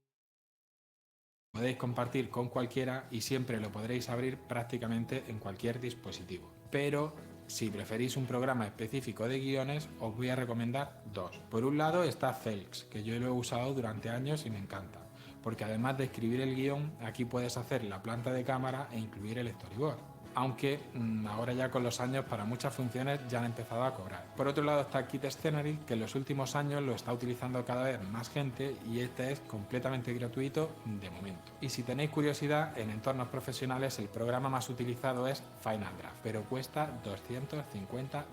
podéis compartir con cualquiera y siempre lo podréis abrir prácticamente en cualquier dispositivo. Pero si preferís un programa específico de guiones, os voy a recomendar dos. Por un lado está Zelx, que yo lo he usado durante años y me encanta, porque además de escribir el guión, aquí puedes hacer la planta de cámara e incluir el storyboard. Aunque ahora ya con los años para muchas funciones ya han empezado a cobrar. Por otro lado está Kit Scenery, que en los últimos años lo está utilizando cada vez más gente y este es completamente gratuito de momento. Y si tenéis curiosidad, en entornos profesionales el programa más utilizado es Final Draft, pero cuesta $250.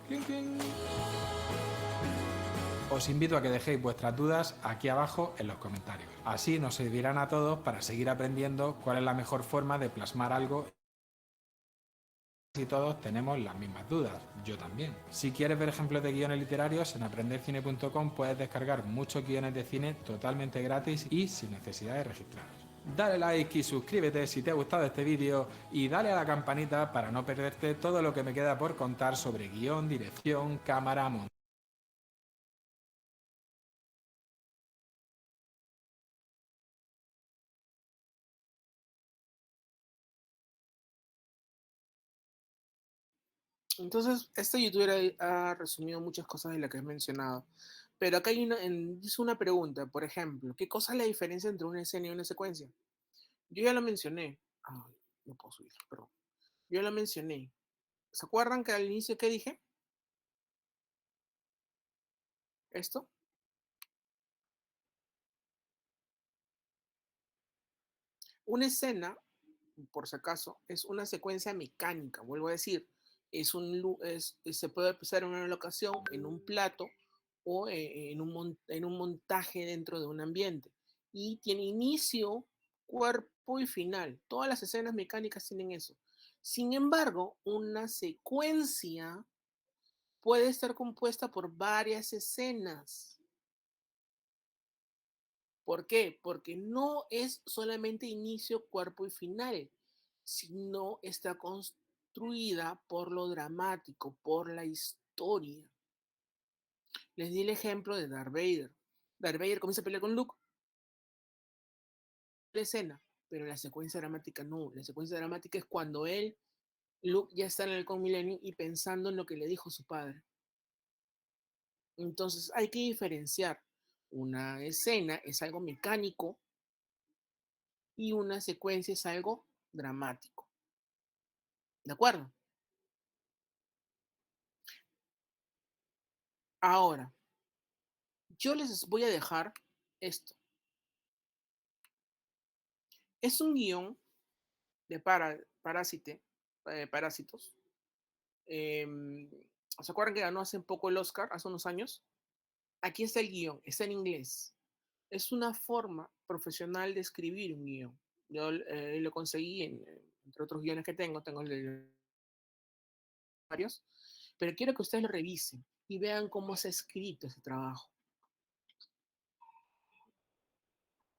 ¡Cling, cling! Os invito a que dejéis vuestras dudas aquí abajo en los comentarios. Así nos servirán a todos para seguir aprendiendo cuál es la mejor forma de plasmar algo. Si todos tenemos las mismas dudas, yo también. Si quieres ver ejemplos de guiones literarios, en aprendercine.com puedes descargar muchos guiones de cine totalmente gratis y sin necesidad de registraros. Dale like y suscríbete si te ha gustado este vídeo y dale a la campanita para no perderte todo lo que me queda por contar sobre guión, dirección, cámara, montaje. Entonces, este youtuber ha resumido muchas cosas de las que has mencionado. Pero acá hay dice una pregunta, por ejemplo, ¿qué cosa es la diferencia entre una escena y una secuencia? Yo ya lo mencioné. Ay, no puedo subir, perdón. Yo lo mencioné. ¿Se acuerdan que al inicio qué dije? Esto. Una escena, por si acaso, es una secuencia mecánica, vuelvo a decir. Se puede empezar en una locación, en un plato o en un montaje dentro de un ambiente. Y tiene inicio, cuerpo y final. Todas las escenas mecánicas tienen eso. Sin embargo, una secuencia puede estar compuesta por varias escenas. ¿Por qué? Porque no es solamente inicio, cuerpo y final, sino está construida por lo dramático, por la historia. Les di el ejemplo de Darth Vader. Darth Vader comienza a pelear con Luke, la escena, pero la secuencia dramática no. La secuencia dramática es cuando Luke ya está en el Halcón Milenio y pensando en lo que le dijo su padre. Entonces hay que diferenciar. Una escena es algo mecánico y una secuencia es algo dramático. ¿De acuerdo? Ahora, yo les voy a dejar esto. Es un guión de Parásitos. ¿Se acuerdan que ganó hace poco el Oscar, hace unos años? Aquí está el guión, está en inglés. Es una forma profesional de escribir un guión. Yo lo conseguí entre otros guiones que tengo el de varios, pero quiero que ustedes lo revisen y vean cómo se ha escrito ese trabajo.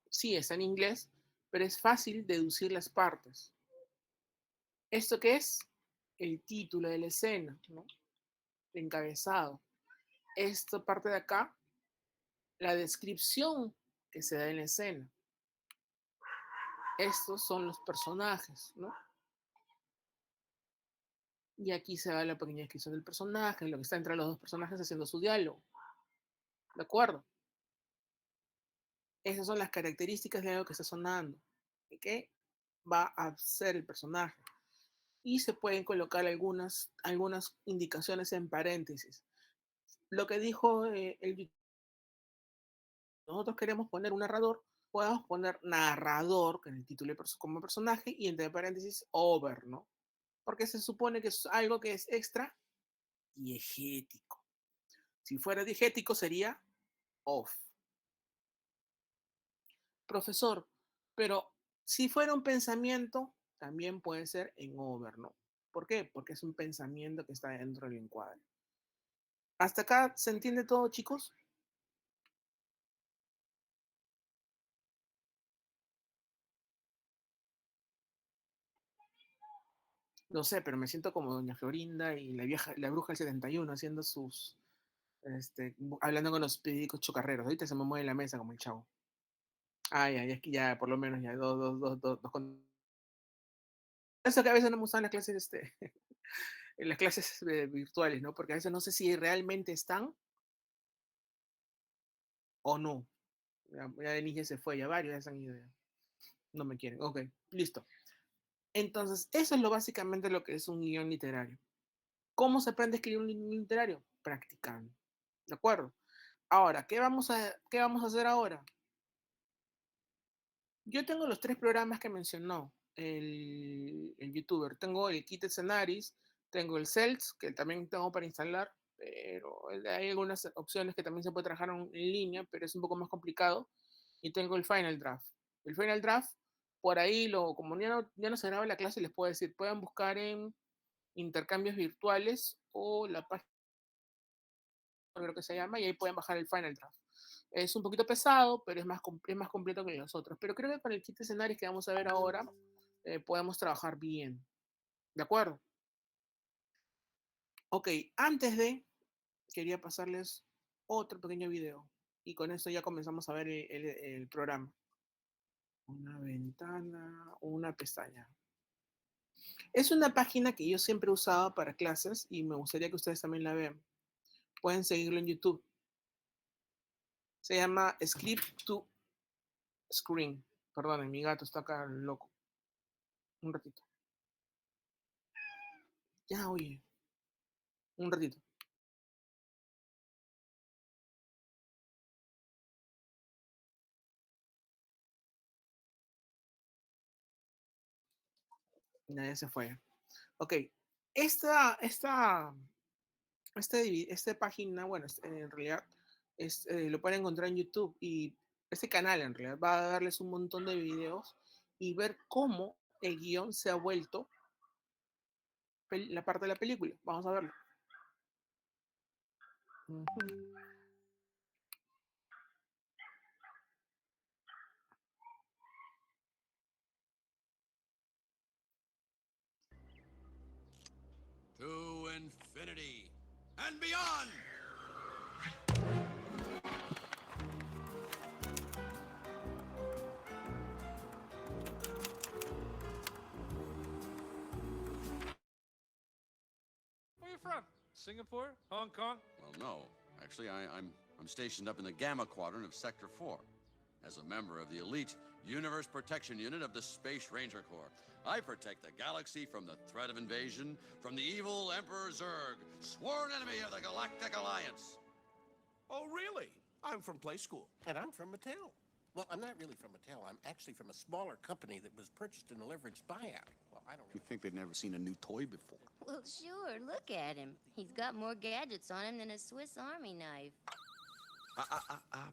Sí, está en inglés, pero es fácil deducir las partes. ¿Esto qué es? El título de la escena, ¿no? El encabezado. Esta parte de acá, la descripción que se da en la escena. Estos son los personajes, ¿no? Y aquí se da la pequeña descripción del personaje, lo que está entre los dos personajes haciendo su diálogo. ¿De acuerdo? Esas son las características de algo que está sonando. ¿Y qué va a ser el personaje? Y se pueden colocar algunas indicaciones en paréntesis. Lo que dijo nosotros queremos poner un narrador, podemos poner narrador, que en el título como personaje, y entre paréntesis over, ¿no? Porque se supone que es algo que es extra diegético. Si fuera diegético sería off. Profesor, pero si fuera un pensamiento, también puede ser en over, ¿no? ¿Por qué? Porque es un pensamiento que está dentro del encuadre. ¿Hasta acá se entiende todo, chicos? No sé, pero me siento como Doña Florinda y la bruja del 71 haciendo hablando con los periódicos chocarreros. Ahorita se me mueve la mesa como el chavo. Ay, es que ya, por lo menos ya, eso que a veces no me usan las clases, en las clases virtuales, ¿no? Porque a veces no sé si realmente están o no. Ya Denise se fue, ya varios ya se han ido. Ya. No me quieren. Ok, listo. Entonces, eso es básicamente lo que es un guión literario. ¿Cómo se aprende a escribir un guión literario? Practicando. ¿De acuerdo? Ahora, qué vamos a hacer ahora? Yo tengo los 3 programas que mencionó el youtuber. Tengo el Kit Scenaris, tengo el Cells, que también tengo para instalar, pero hay algunas opciones que también se puede trabajar en línea, pero es un poco más complicado. Y tengo el Final Draft. El Final Draft, por ahí, como ya no se graba la clase, les puedo decir, pueden buscar en intercambios virtuales o la página, creo que se llama, y ahí pueden bajar el Final Draft. Es un poquito pesado, pero es más completo que los otros. Pero creo que con el kit de escenarios que vamos a ver ahora, podemos trabajar bien. ¿De acuerdo? Ok, quería pasarles otro pequeño video. Y con esto ya comenzamos a ver el programa. Una ventana, una pestaña. Es una página que yo siempre he usado para clases y me gustaría que ustedes también la vean. Pueden seguirlo en YouTube. Se llama Script to Screen. Perdonen, mi gato está acá loco. Un ratito. Ya, oye. Un ratito. Ya se fue. Ok. Esta página, bueno, en realidad lo pueden encontrar en YouTube y este canal en realidad va a darles un montón de videos y ver cómo el guión se ha vuelto la parte de la película. Vamos a verlo. To infinity and beyond! Where are you from? Singapore? Hong Kong? Well, no. Actually, I'm stationed up in the Gamma Quadrant of Sector 4 as a member of the elite Universe Protection Unit of the Space Ranger Corps. I protect the galaxy from the threat of invasion from the evil Emperor Zurg, sworn enemy of the Galactic Alliance. Oh, really? I'm from Play School. And I'm from Mattel. Well, I'm not really from Mattel. I'm actually from a smaller company that was purchased in a leveraged buyout. Well, I don't You think they'd never seen a new toy before? Well, sure. Look at him. He's got more gadgets on him than a Swiss Army knife.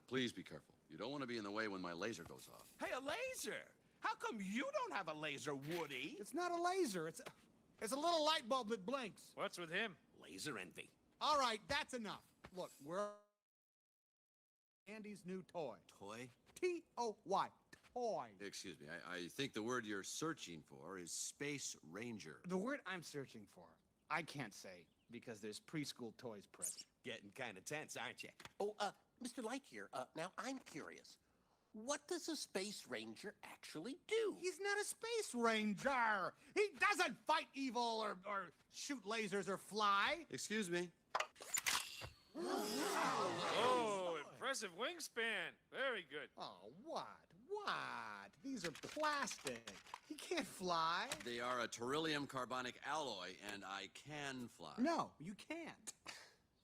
Please be careful. You don't want to be in the way when my laser goes off. Hey, a laser! How come you don't have a laser, Woody? It's not a laser, It's a little light bulb that blinks. What's with him? Laser envy. All right, that's enough. Look, we're Andy's new toy. Toy? T-O-Y. Toy. Excuse me, I think the word you're searching for is Space Ranger. The word I'm searching for, I can't say because there's preschool toys present. Getting kind of tense, aren't you? Oh, Mr. Lightyear, now I'm curious. What does a space ranger actually do? He's not a space ranger. He doesn't fight evil or shoot lasers or fly. Excuse me. Oh, impressive wingspan. Very good. Oh, what? What? These are plastic. He can't fly. They are a beryllium carbonic alloy, and I can fly. No, you can't.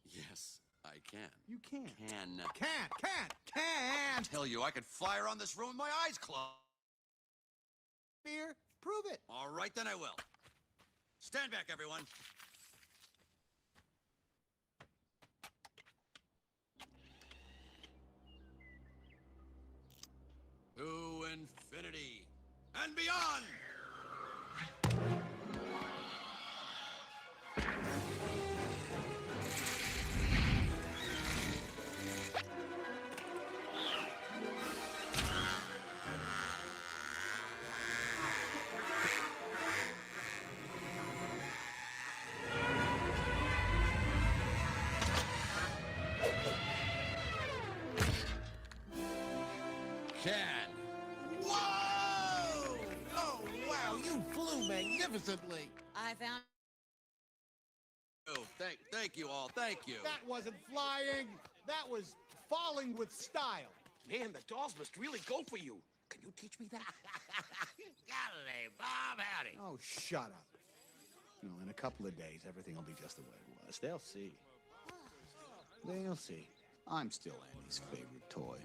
Yes, I can. You can't. Can't tell you I could fly around this room with my eyes closed. Fear, prove it. All right, then I will. Stand back, everyone. To infinity and beyond! Can. Whoa! Oh, wow, you flew magnificently. I found Oh, thank you all. Thank you. That wasn't flying. That was falling with style. Man, the dolls must really go for you. Can you teach me that? Golly, Bob, howdy. Oh, shut up. You know, in a couple of days, everything will be just the way it was. They'll see. They'll see. I'm still Andy's favorite toy.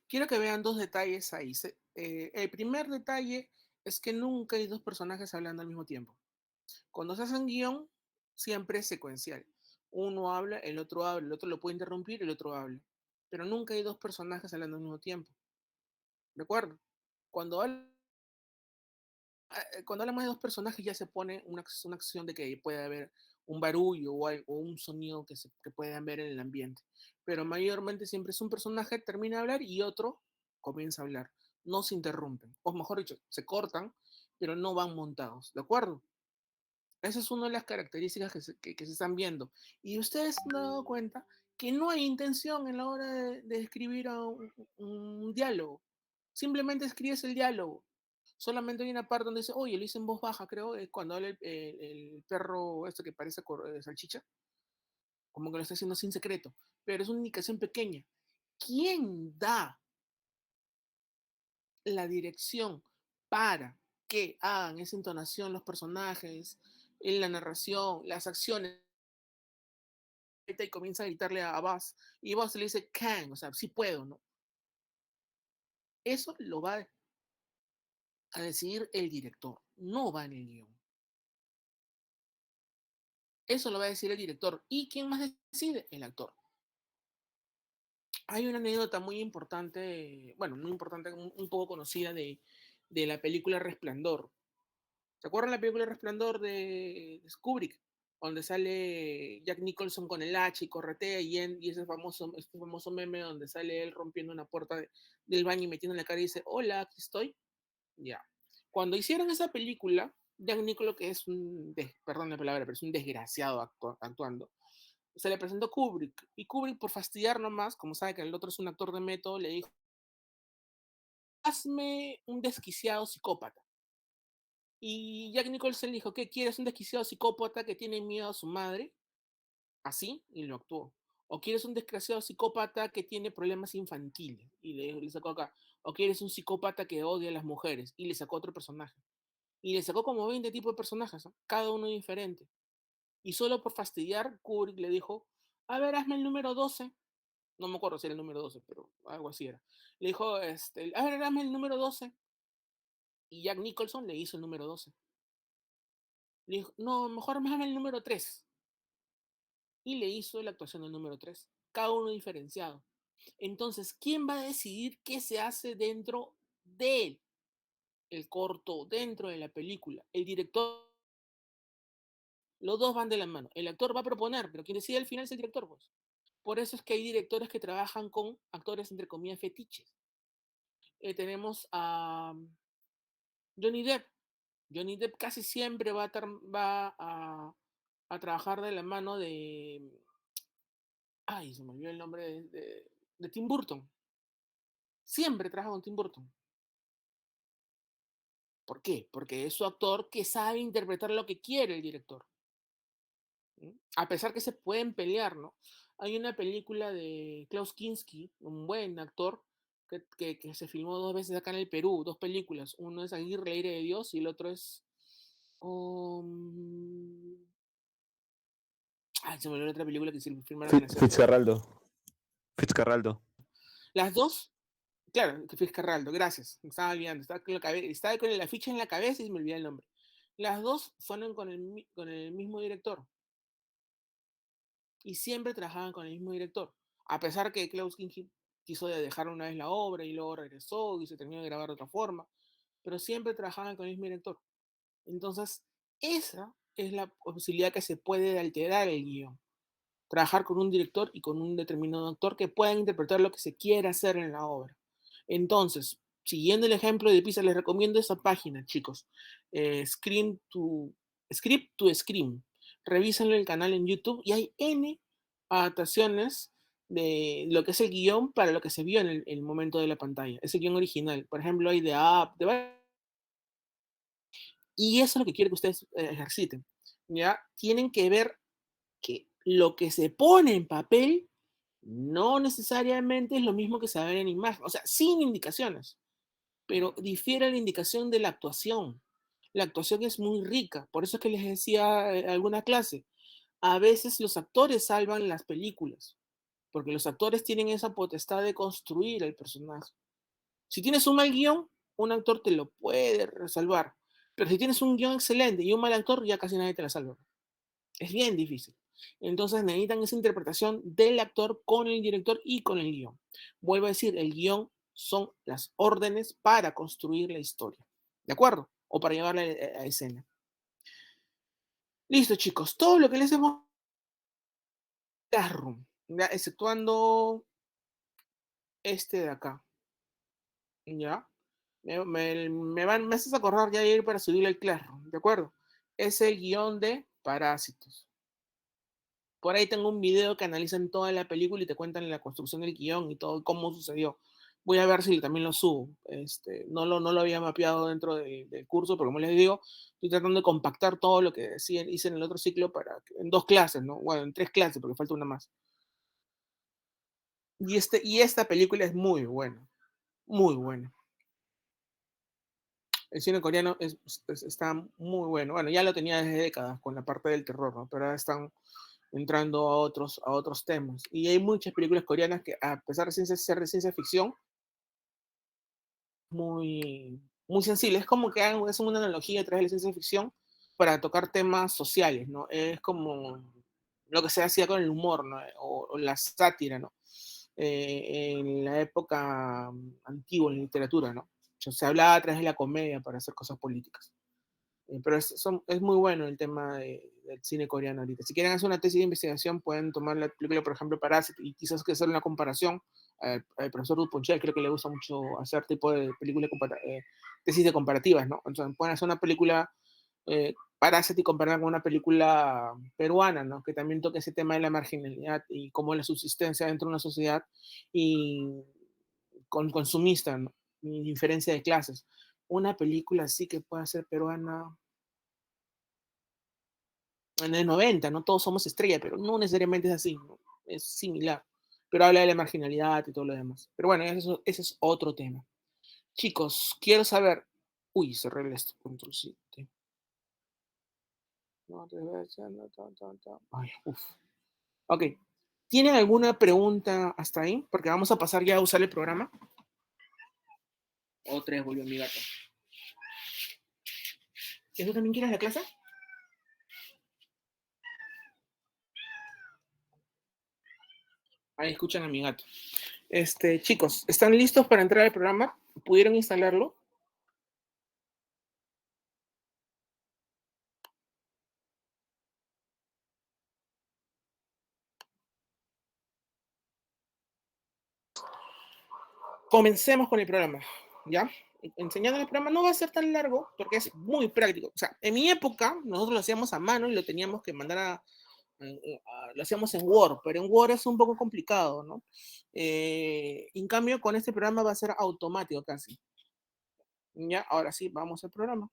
Quiero que vean dos detalles ahí. El primer detalle es que nunca hay dos personajes hablando al mismo tiempo. Cuando se hacen guión, siempre es secuencial. Uno habla, el otro lo puede interrumpir, el otro habla. Pero nunca hay dos personajes hablando al mismo tiempo. ¿De acuerdo? Cuando hablamos de dos personajes ya se pone una acción de que puede haber un barullo o un sonido que puedan ver en el ambiente. Pero mayormente siempre es un personaje, termina de hablar y otro comienza a hablar. No se interrumpen. O mejor dicho, se cortan, pero no van montados. ¿De acuerdo? Esa es una de las características que se están viendo. Y ustedes se han dado cuenta que no hay intención en la hora de escribir un diálogo. Simplemente escribes el diálogo. Solamente hay una parte donde dice, oye, lo hice en voz baja, creo, cuando habla el perro, esto que parece salchicha, como que lo está haciendo sin secreto, pero es una indicación pequeña. ¿Quién da la dirección para que hagan esa entonación los personajes, en la narración, las acciones? Y comienza a gritarle a Buzz, y Buzz le dice, can, o sea, sí puedo, ¿no? Eso lo va a decidir el director, no va en el guión. Eso lo va a decir el director. ¿Y quién más decide? El actor. Hay una anécdota muy importante, bueno, muy importante, un poco conocida de la película Resplandor. ¿Se acuerdan la película Resplandor de Kubrick? Donde sale Jack Nicholson con el hacha y corretea y ese famoso meme donde sale él rompiendo una puerta del baño y metiendo la cara y dice, hola, aquí estoy. Ya. Cuando hicieron esa película, Jack Nicholson, que es perdón la palabra, pero es un desgraciado actuando, se le presentó Kubrick. Y Kubrick, por fastidiar nomás, como sabe que el otro es un actor de método, le dijo, hazme un desquiciado psicópata. Y Jack Nicholson le dijo, ¿qué quieres? ¿Un desquiciado psicópata que tiene miedo a su madre? Así, y lo actuó. ¿O quieres un desgraciado psicópata que tiene problemas infantiles? Y le sacó acá. ¿O quieres un psicópata que odia a las mujeres? Y le sacó otro personaje. Y le sacó como 20 tipos de personajes, ¿no? Cada uno diferente. Y solo por fastidiar, Kubrick le dijo, a ver, hazme el número 12. No me acuerdo si era el número 12, pero algo así era. Le dijo, a ver, hazme el número 12. Y Jack Nicholson le hizo el número 12. Le dijo, no, mejor hazme el número 3. y le hizo la actuación del número 3, cada uno diferenciado. Entonces, ¿quién va a decidir qué se hace dentro de el corto, dentro de la película? El director. Los dos van de la mano. El actor va a proponer, pero quien decide al final es el director, pues. Por eso es que hay directores que trabajan con actores, entre comillas, fetiches. Tenemos a Johnny Depp. Johnny Depp casi siempre va a trabajar de la mano de... Ay, se me olvidó el nombre de Tim Burton. Siempre trabaja con Tim Burton. ¿Por qué? Porque es su actor que sabe interpretar lo que quiere el director. A pesar que se pueden pelear, ¿no? Hay una película de Klaus Kinski, un buen actor, que se filmó 2 veces acá en el Perú, 2 películas. Uno es Aguirre, el aire de Dios, y el otro es... Ay, se me olvidó la otra película que se filmaron en ese. Fitzcarraldo. Las dos, claro, Fitzcarraldo, gracias, me estaba olvidando, estaba con la ficha en la cabeza y me olvidé el nombre. Las dos fueron con el mismo director. Y siempre trabajaban con el mismo director. A pesar que Klaus Kinski quiso dejar una vez la obra y luego regresó y se terminó de grabar de otra forma, pero siempre trabajaban con el mismo director. Entonces, esa es la posibilidad que se puede alterar el guión. Trabajar con un director y con un determinado actor que puedan interpretar lo que se quiera hacer en la obra. Entonces, siguiendo el ejemplo de Pisa, les recomiendo esa página, chicos. Script to Scream. Revísenlo en el canal en YouTube y hay N adaptaciones de lo que es el guión para lo que se vio en el momento de la pantalla. Es el guión original. Por ejemplo, hay de Up, y eso es lo que quiero que ustedes ejerciten. ¿Ya? Tienen que ver que lo que se pone en papel no necesariamente es lo mismo que se ve en imagen. O sea, sin indicaciones, pero difiere la indicación de la actuación. La actuación es muy rica. Por eso es que les decía en alguna clase, a veces los actores salvan las películas, porque los actores tienen esa potestad de construir el personaje. Si tienes un mal guión, un actor te lo puede salvar, pero si tienes un guión excelente y un mal actor, ya casi nadie te la salva. Es bien difícil. Entonces necesitan esa interpretación del actor con el director y con el guión. Vuelvo a decir, el guión son las órdenes para construir la historia. ¿De acuerdo? O para llevarla a escena. Listo, chicos. Todo lo que les hemos... Classroom, ¿ya? Exceptuando este de acá. ¿Ya? Me haces acordar ya ir para subir el Classroom. ¿De acuerdo? Es el guión de Parásitos. Por ahí tengo un video que analizan toda la película y te cuentan la construcción del guión y todo, cómo sucedió. Voy a ver si también lo subo. No lo había mapeado dentro del curso, pero como les digo, estoy tratando de compactar todo lo que hice en el otro ciclo en 2 clases, ¿no? Bueno, en 3 clases, porque falta una más. Y esta película es muy buena, muy buena. El cine coreano está muy bueno. Bueno, ya lo tenía desde décadas con la parte del terror, ¿no? Pero ahora están entrando a otros temas. Y hay muchas películas coreanas que, a pesar de ser de ciencia ficción, muy, muy sensible. Es como que es una analogía a través de la ciencia ficción para tocar temas sociales, ¿no? Es como lo que se hacía con el humor, ¿no? O la sátira, ¿no? En la época antigua, en la literatura, ¿no? Se hablaba a través de la comedia para hacer cosas políticas. Pero es muy bueno el tema del cine coreano ahorita. Si quieren hacer una tesis de investigación, pueden tomar la película, por ejemplo, Parásito, y quizás que hacer una comparación. Al profesor Duponchel creo que le gusta mucho hacer tipo de película, tesis de comparativas, ¿no? Entonces pueden hacer una película Parásito y compararla con una película peruana, ¿no? Que también toca ese tema de la marginalidad y cómo la subsistencia dentro de una sociedad y consumista, ¿no? Y diferencia de clases. Una película así que pueda ser peruana en el 90, no todos somos estrella, pero no necesariamente es así, ¿no? Es similar, pero habla de la marginalidad y todo lo demás. Pero bueno, ese es otro tema. Chicos, quiero saber, uy, cerré esto, control 7. Ay, uf. Ok, ¿tienen alguna pregunta hasta ahí? Porque vamos a pasar ya a usar el programa. Otra vez volvió mi gato. ¿Tú también quieres la clase? Ahí escuchan a mi gato. Chicos, ¿están listos para entrar al programa? ¿Pudieron instalarlo? Comencemos con el programa, ¿ya? Enseñando el programa no va a ser tan largo porque es muy práctico. O sea, en mi época nosotros lo hacíamos a mano y lo teníamos que mandar lo hacíamos en Word, pero en Word es un poco complicado, ¿no? En cambio, con este programa va a ser automático casi. Ya, ahora sí, vamos al programa.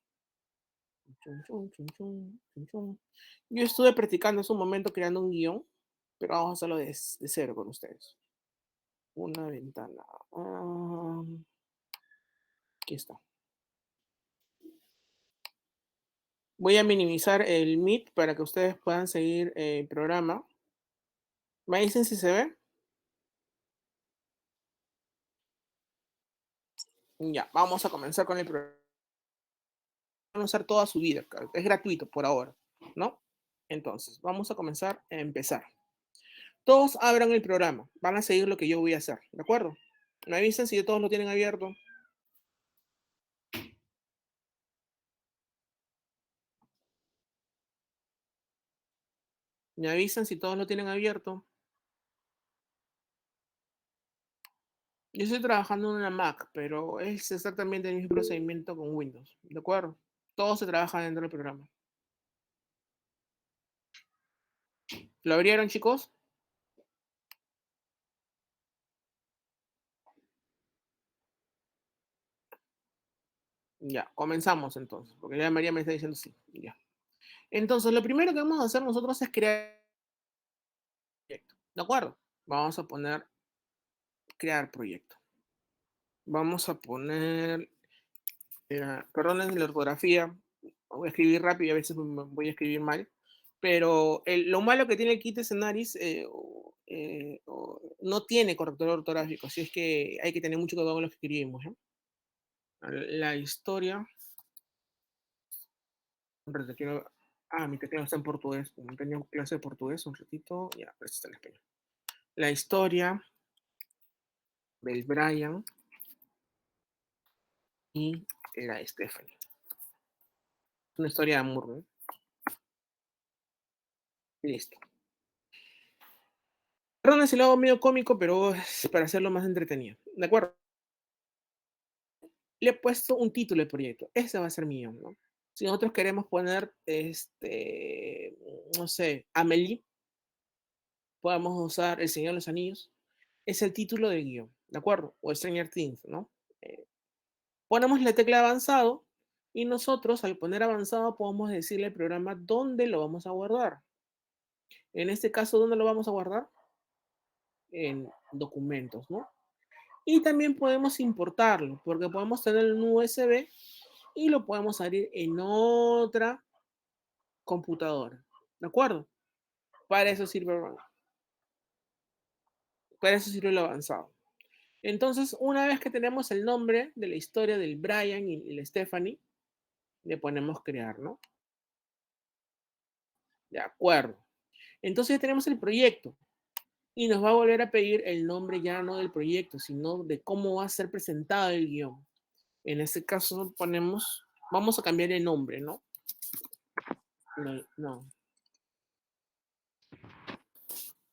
Yo estuve practicando hace un momento creando un guión, pero vamos a hacerlo de cero con ustedes. Una ventana. Aquí está. Voy a minimizar el Meet para que ustedes puedan seguir el programa. ¿Me dicen si se ve? Ya, vamos a comenzar con el programa. Van a usar toda su vida, es gratuito por ahora, ¿no? Entonces, vamos a comenzar a empezar. Todos abran el programa, van a seguir lo que yo voy a hacer, ¿de acuerdo? Me avisan si todos lo tienen abierto. Me avisan si todos lo tienen abierto. Yo estoy trabajando en una Mac, pero es exactamente el mismo procedimiento con Windows, ¿de acuerdo? Todo se trabaja dentro del programa. ¿Lo abrieron, chicos? Ya, comenzamos entonces, porque ya María me está diciendo sí. Ya. Entonces, lo primero que vamos a hacer nosotros es crear proyecto, ¿de acuerdo? Vamos a poner crear proyecto. Vamos a poner, perdonen la ortografía, voy a escribir rápido y a veces voy a escribir mal, pero lo malo que tiene el kit Scenaris no tiene corrector ortográfico, así es que hay que tener mucho cuidado con lo que escribimos. La historia, mi teclado está en portugués, como tenía clase de portugués un ratito, ya, pero está en español. La historia del Brian y la Stephanie. Es una historia de amor, ¿no? Listo. Perdón si lo hago medio cómico, pero es para hacerlo más entretenido. ¿De acuerdo? Le he puesto un título al proyecto. Ese va a ser mío, ¿no? Si nosotros queremos poner, no sé, Amelie, podemos usar El Señor de los Anillos. Es el título del guión, ¿de acuerdo? O Stranger Things, ¿no? Ponemos la tecla avanzado y nosotros al poner avanzado podemos decirle al programa dónde lo vamos a guardar. En este caso, ¿dónde lo vamos a guardar? En documentos, ¿no? Y también podemos importarlo, porque podemos tener un USB y lo podemos abrir en otra computadora. ¿De acuerdo? Para eso sirve el avanzado. Entonces, una vez que tenemos el nombre de la historia del Brian y la Stephanie, le ponemos crear, ¿no? De acuerdo. Entonces ya tenemos el proyecto y nos va a volver a pedir el nombre ya no del proyecto, sino de cómo va a ser presentado el guión. En este caso ponemos, vamos a cambiar el nombre, ¿no? No.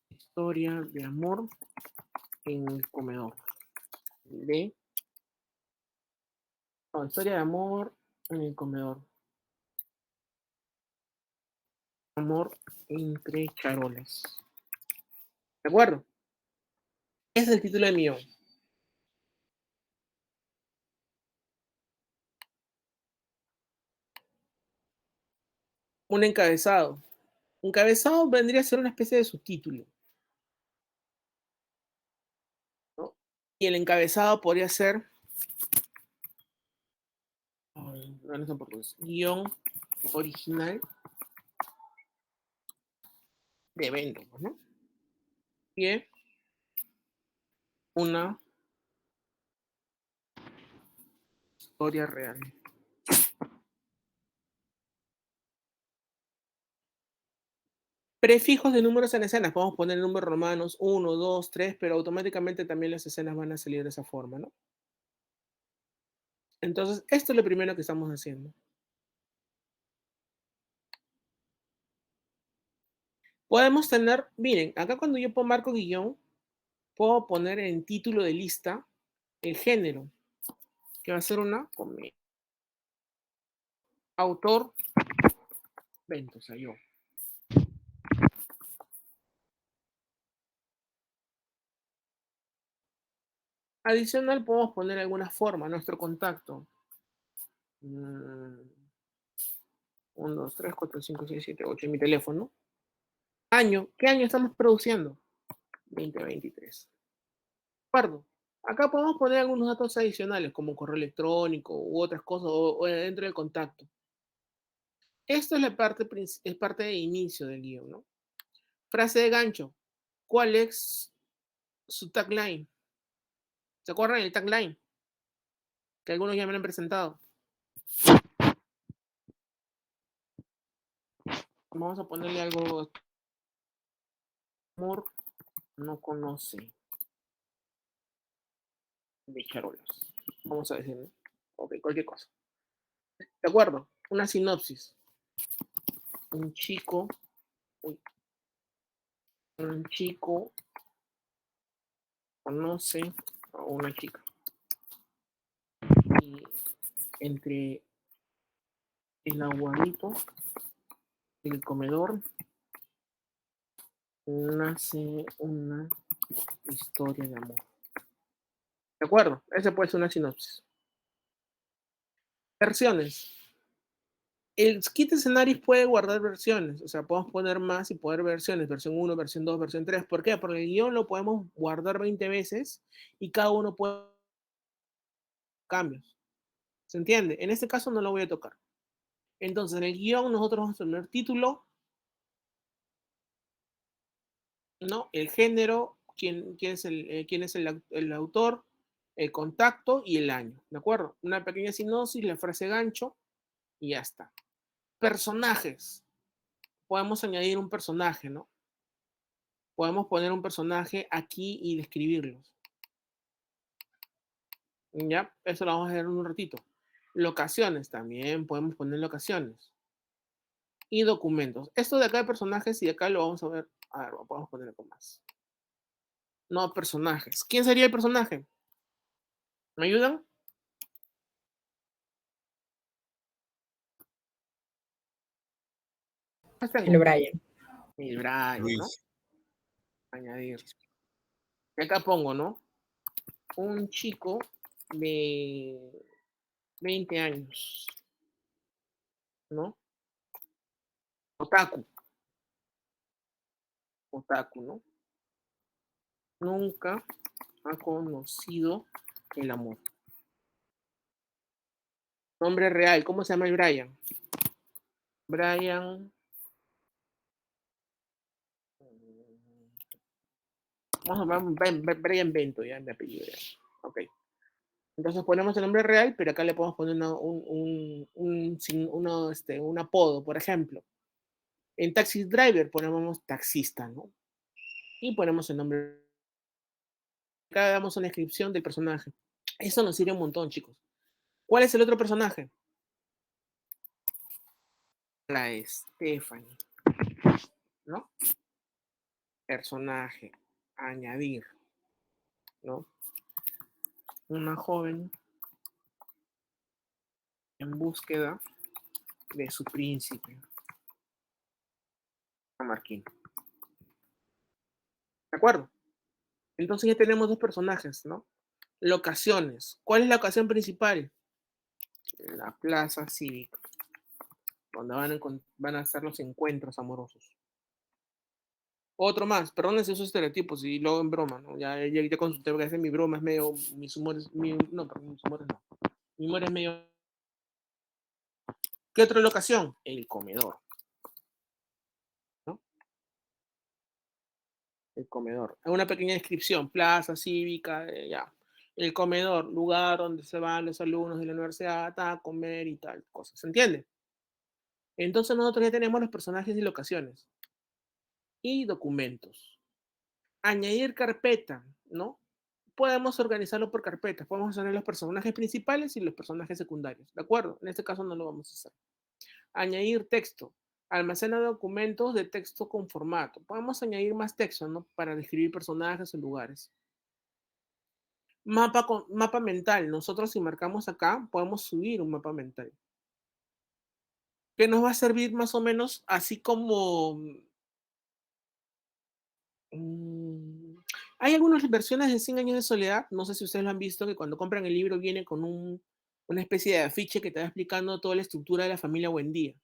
Historia de amor en el comedor. Historia de amor en el comedor. Amor entre charolas. ¿De acuerdo? Ese es el título de mi guión. Un encabezado. Un encabezado vendría a ser una especie de subtítulo, ¿no? Y el encabezado podría ser no es en portugués, guión original de evento, ¿no? Y una historia real. Prefijos de números en escenas. Podemos poner números romanos 1, 2, 3, pero automáticamente también las escenas van a salir de esa forma, ¿no? Entonces, esto es lo primero que estamos haciendo. Podemos tener, miren, acá cuando yo marco guión, puedo poner en título de lista el género, que va a ser una comedia. Autor, Bento, o sea, yo. Adicional, podemos poner alguna forma, nuestro contacto. 1, 2, 3, 4, 5, 6, 7, 8, en mi teléfono. Año, ¿qué año estamos produciendo? 2023. De acuerdo. Acá podemos poner algunos datos adicionales, como correo electrónico u otras cosas, o dentro del contacto. Esto es la parte, es parte de inicio del guión, ¿no? Frase de gancho. ¿Cuál es su tagline? ¿Se acuerdan del tagline? Que algunos ya me lo han presentado. Vamos a ponerle algo. Amor no conoce de charolas. Vamos a decir, ¿no? Ok, cualquier cosa. ¿De acuerdo? Una sinopsis. Un chico. Uy, un chico conoce a una chica. Y entre el aguadito y el comedor nace una historia de amor. ¿De acuerdo? Esa puede ser una sinopsis. Versiones. El kit escenarios puede guardar versiones, o sea, podemos poner más y poner versiones, versión 1, versión 2, versión 3. ¿Por qué? Porque el guión lo podemos guardar 20 veces y cada uno puede cambios. ¿Se entiende? En este caso no lo voy a tocar. Entonces, en el guión nosotros vamos a tener título, ¿no? El género, quién es el autor, el contacto y el año, ¿de acuerdo? Una pequeña sinopsis, la frase gancho y ya está. Personajes. Podemos añadir un personaje, ¿no? Podemos poner un personaje aquí y describirlos. ¿Ya? Eso lo vamos a hacer en un ratito. Locaciones, también podemos poner locaciones. Y documentos. Esto de acá de personajes y de acá lo vamos a ver. A ver, podemos ponerlo con más. No, personajes. ¿Quién sería el personaje? ¿Me ayudan? El Brian. El Brian, ¿no? Luis. Añadir. Y acá pongo, ¿no? Un chico de 20 años, ¿no? Otaku. Otaku, ¿no? Nunca ha conocido el amor. Nombre real, ¿cómo se llama el Brian? Brian. Vamos a llamar Brian Bento, ya mi apellido. Ya. Ok. Entonces ponemos el nombre real, pero acá le podemos poner un apodo, por ejemplo. En Taxi Driver ponemos taxista, ¿no? Y ponemos el nombre. Acá damos una descripción del personaje. Eso nos sirve un montón, chicos. ¿Cuál es el otro personaje? La Stephanie, ¿no? Personaje, añadir, ¿no? Una joven en búsqueda de su príncipe, Marquín. ¿De acuerdo? Entonces ya tenemos dos personajes, ¿no? Locaciones. ¿Cuál es la ocasión principal? La plaza cívica, donde van a estar los encuentros amorosos. Otro más, perdón esos estereotipos y luego en broma, ¿no? Ya consulté porque a veces mi broma es medio, mis humores, no, perdón, mis humores no. Mi humor es medio. ¿Qué otra locación? El comedor, ¿no? El comedor. Una pequeña descripción, plaza cívica, ya. El comedor, lugar donde se van los alumnos de la universidad a comer y tal, cosas, ¿se entiende? Entonces nosotros ya tenemos los personajes y locaciones. y documentos. Añadir carpeta, ¿no? Podemos organizarlo por carpetas. Podemos hacer los personajes principales y los personajes secundarios. ¿De acuerdo? En este caso no lo vamos a hacer. Añadir texto. Almacena documentos de texto con formato. Podemos añadir más texto, ¿no? Para describir personajes o lugares. Mapa mental. Nosotros si marcamos acá, podemos subir un mapa mental. Que nos va a servir más o menos así como... hay algunas versiones de 100 años de soledad, no sé si ustedes lo han visto, que cuando compran el libro viene con una especie de afiche que te va explicando toda la estructura de la familia Buendía.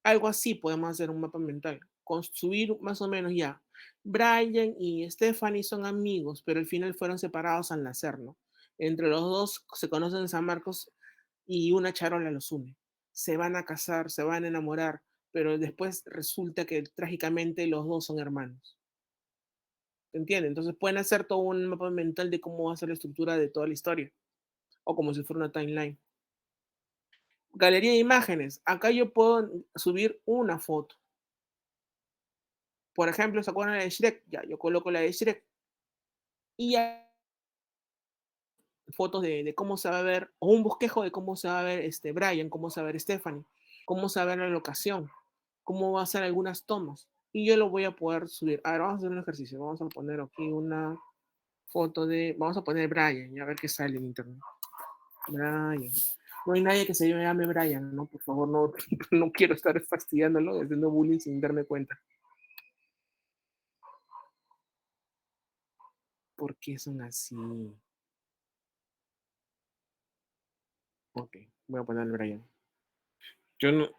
Algo así podemos hacer un mapa mental, construir más o menos ya. Brian y Stephanie son amigos, pero al final fueron separados al nacer, ¿no? Entre los dos se conocen en San Marcos y una charola los une. Se van a casar, se van a enamorar, pero después resulta que trágicamente los dos son hermanos. ¿Entienden? Entonces pueden hacer todo un mapa mental de cómo va a ser la estructura de toda la historia, o como si fuera una timeline. Galería de imágenes. Acá yo puedo subir una foto. Por ejemplo, ¿se acuerdan la de Shrek? Ya, yo coloco la de Shrek. Y ya fotos de cómo se va a ver, o un bosquejo de cómo se va a ver Brian, cómo se va a ver Stephanie, cómo se va a ver la locación, cómo va a ser algunas tomas. Y yo lo voy a poder subir. A ver, vamos a hacer un ejercicio. Vamos a poner aquí una foto de... Vamos a poner Brian y a ver qué sale en internet. Brian. No hay nadie que se llame Brian, ¿no? Por favor, no, no quiero estar fastidiándolo, haciendo bullying sin darme cuenta. ¿Por qué son así? Ok, voy a poner Brian. Yo no...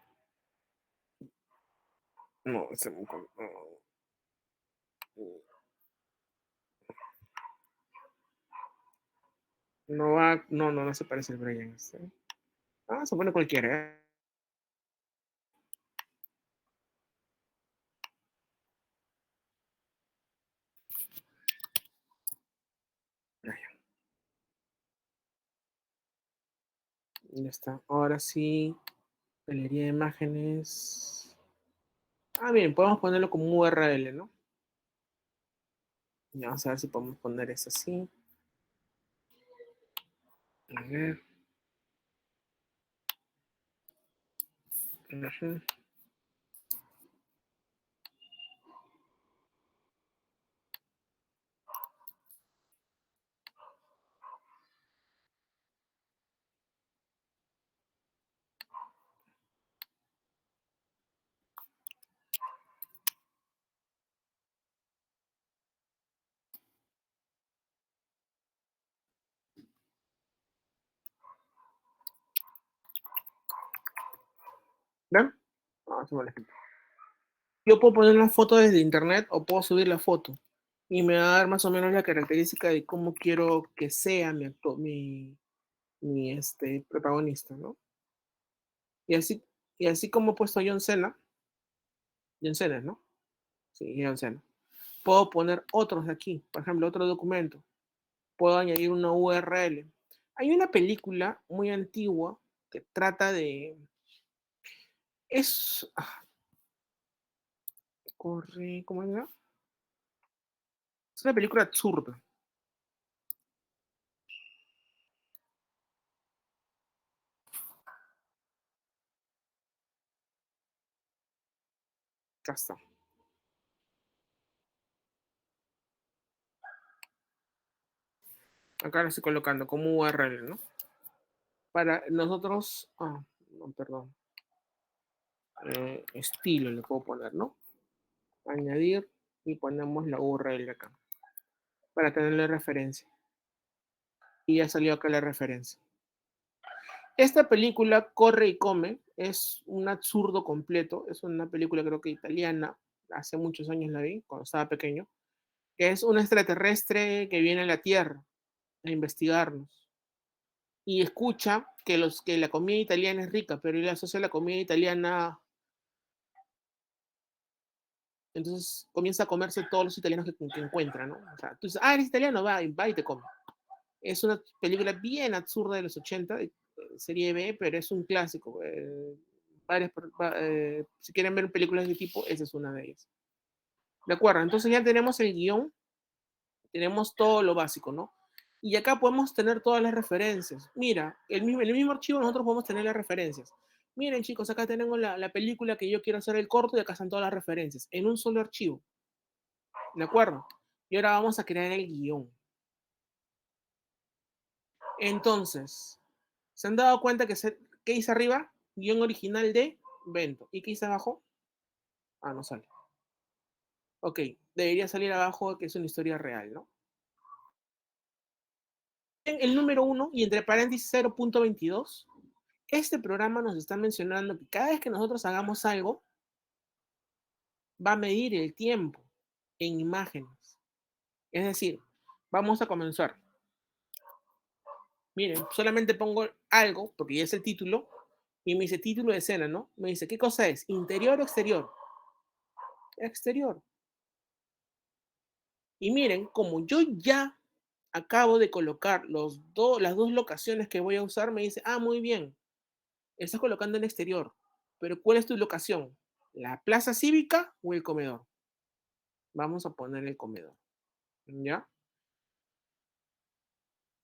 No, no va... No se parece el Brian. Se pone cualquiera. Ya está. Ahora sí, galería de imágenes. Bien, podemos ponerlo como URL, ¿no? Y vamos a ver si podemos poner eso así. A ver. Uh-huh. ¿Ven? Se me olvidó. Yo puedo poner una foto desde internet o puedo subir la foto y me va a dar más o menos la característica de cómo quiero que sea mi protagonista, ¿no? Y así como he puesto a John Cena, ¿no? Sí, John Cena. Puedo poner otros de aquí, por ejemplo, otro documento. Puedo añadir una URL. Hay una película muy antigua que trata de... ¿Cómo era? Es una película absurda. Acá está. Acá lo estoy colocando como URL, ¿no? Para nosotros... no, perdón. Estilo le puedo poner, ¿no? Añadir y ponemos la URL acá. Para tenerle referencia. Y ya salió acá la referencia. Esta película, Corre y Come, es un absurdo completo. Es una película creo que italiana. Hace muchos años la vi, cuando estaba pequeño. Que es un extraterrestre que viene a la Tierra a investigarnos. Y escucha que la comida italiana es rica, pero él asocia la comida italiana. Entonces comienza a comerse todos los italianos que encuentra, ¿no? O sea, tú dices, eres italiano, va y te come. Es una película bien absurda de los 80, de serie B, pero es un clásico. si quieren ver películas de tipo, esa es una de ellas. ¿De acuerdo? Entonces ya tenemos el guión, tenemos todo lo básico, ¿no? Y acá podemos tener todas las referencias. Mira, en el mismo archivo nosotros podemos tener las referencias. Miren, chicos, acá tenemos la película que yo quiero hacer el corto y acá están todas las referencias, en un solo archivo. ¿De acuerdo? Y ahora vamos a crear el guión. Entonces, ¿se han dado cuenta qué hice arriba? Guión original de Bento. ¿Y qué hice abajo? Ah, no sale. Ok, debería salir abajo que es una historia real, ¿no? El número 1 y entre paréntesis 0.22, este programa nos está mencionando que cada vez que nosotros hagamos algo, va a medir el tiempo en imágenes. Es decir, vamos a comenzar. Miren, solamente pongo algo, porque ya es el título, y me dice título de escena, ¿no? Me dice, ¿qué cosa es? ¿Interior o exterior? Exterior. Y miren, como yo ya acabo de colocar las dos locaciones que voy a usar, me dice, ah, muy bien, estás colocando en exterior, pero ¿cuál es tu locación? ¿La plaza cívica o el comedor? Vamos a poner el comedor, ¿ya?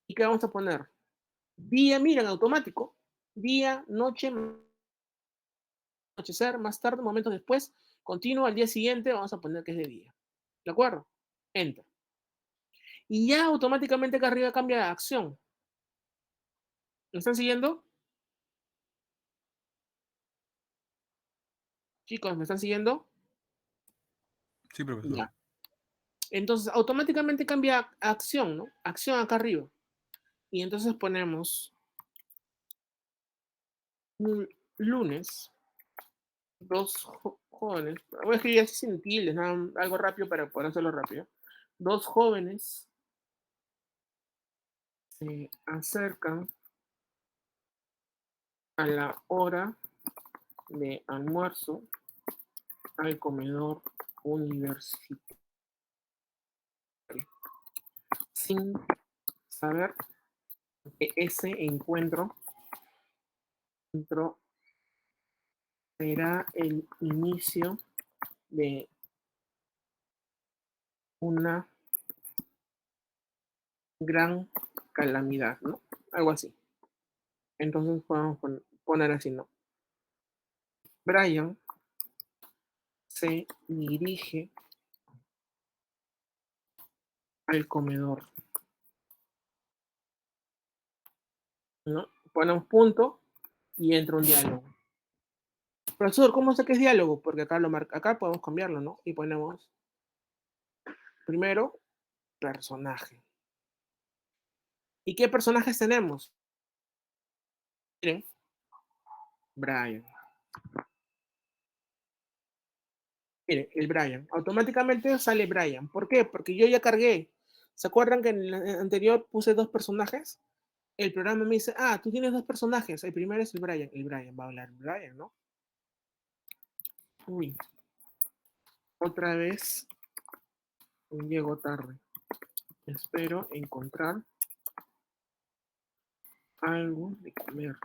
¿Y qué vamos a poner? Día, miren, automático, día, noche, anochecer, más tarde, momentos después, continuo, al día siguiente, vamos a poner que es de día, ¿de acuerdo? Enter. Y ya automáticamente acá arriba cambia de acción. ¿Me están siguiendo? Chicos, ¿me están siguiendo? Sí, profesor. Ya. Entonces, automáticamente cambia acción, ¿no? Acción acá arriba. Y entonces ponemos lunes, dos jóvenes. Voy a escribir así sin tildes, algo rápido para poder hacerlo rápido. Dos jóvenes se acercan a la hora de almuerzo al comedor universitario sin saber que ese encuentro será el inicio de una gran calamidad, ¿no? Algo así. Entonces podemos poner así, ¿no? Brian se dirige al comedor, ¿no? Ponemos punto y entra un diálogo. Profesor, ¿cómo sé que es diálogo? Porque acá acá podemos cambiarlo, ¿no? Y ponemos primero personaje. ¿Y qué personajes tenemos? Miren, Brian. Miren, el Brian. Automáticamente sale Brian. ¿Por qué? Porque yo ya cargué. ¿Se acuerdan que en el anterior puse dos personajes? El programa me dice, ah, tú tienes dos personajes. El primero es el Brian. El Brian va a hablar Brian, ¿no? Uy. Otra vez llego tarde. Espero encontrar algo de comer,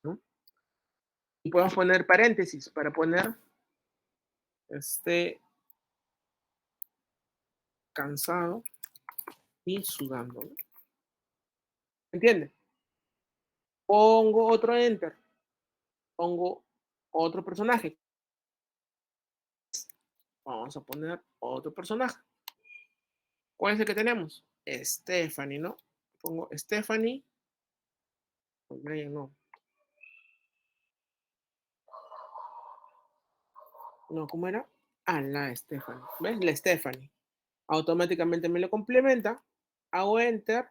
¿no? Y podemos poner paréntesis para poner cansado y sudando, ¿no? ¿Entienden? Pongo otro enter. Pongo otro personaje. Vamos a poner otro personaje. ¿Cuál es el que tenemos? Stephanie, ¿no? Pongo Stephanie. Brian, no. No, ¿cómo era? Ah, la Stephanie. ¿Ves? La Stephanie. Automáticamente me lo complementa. Hago enter.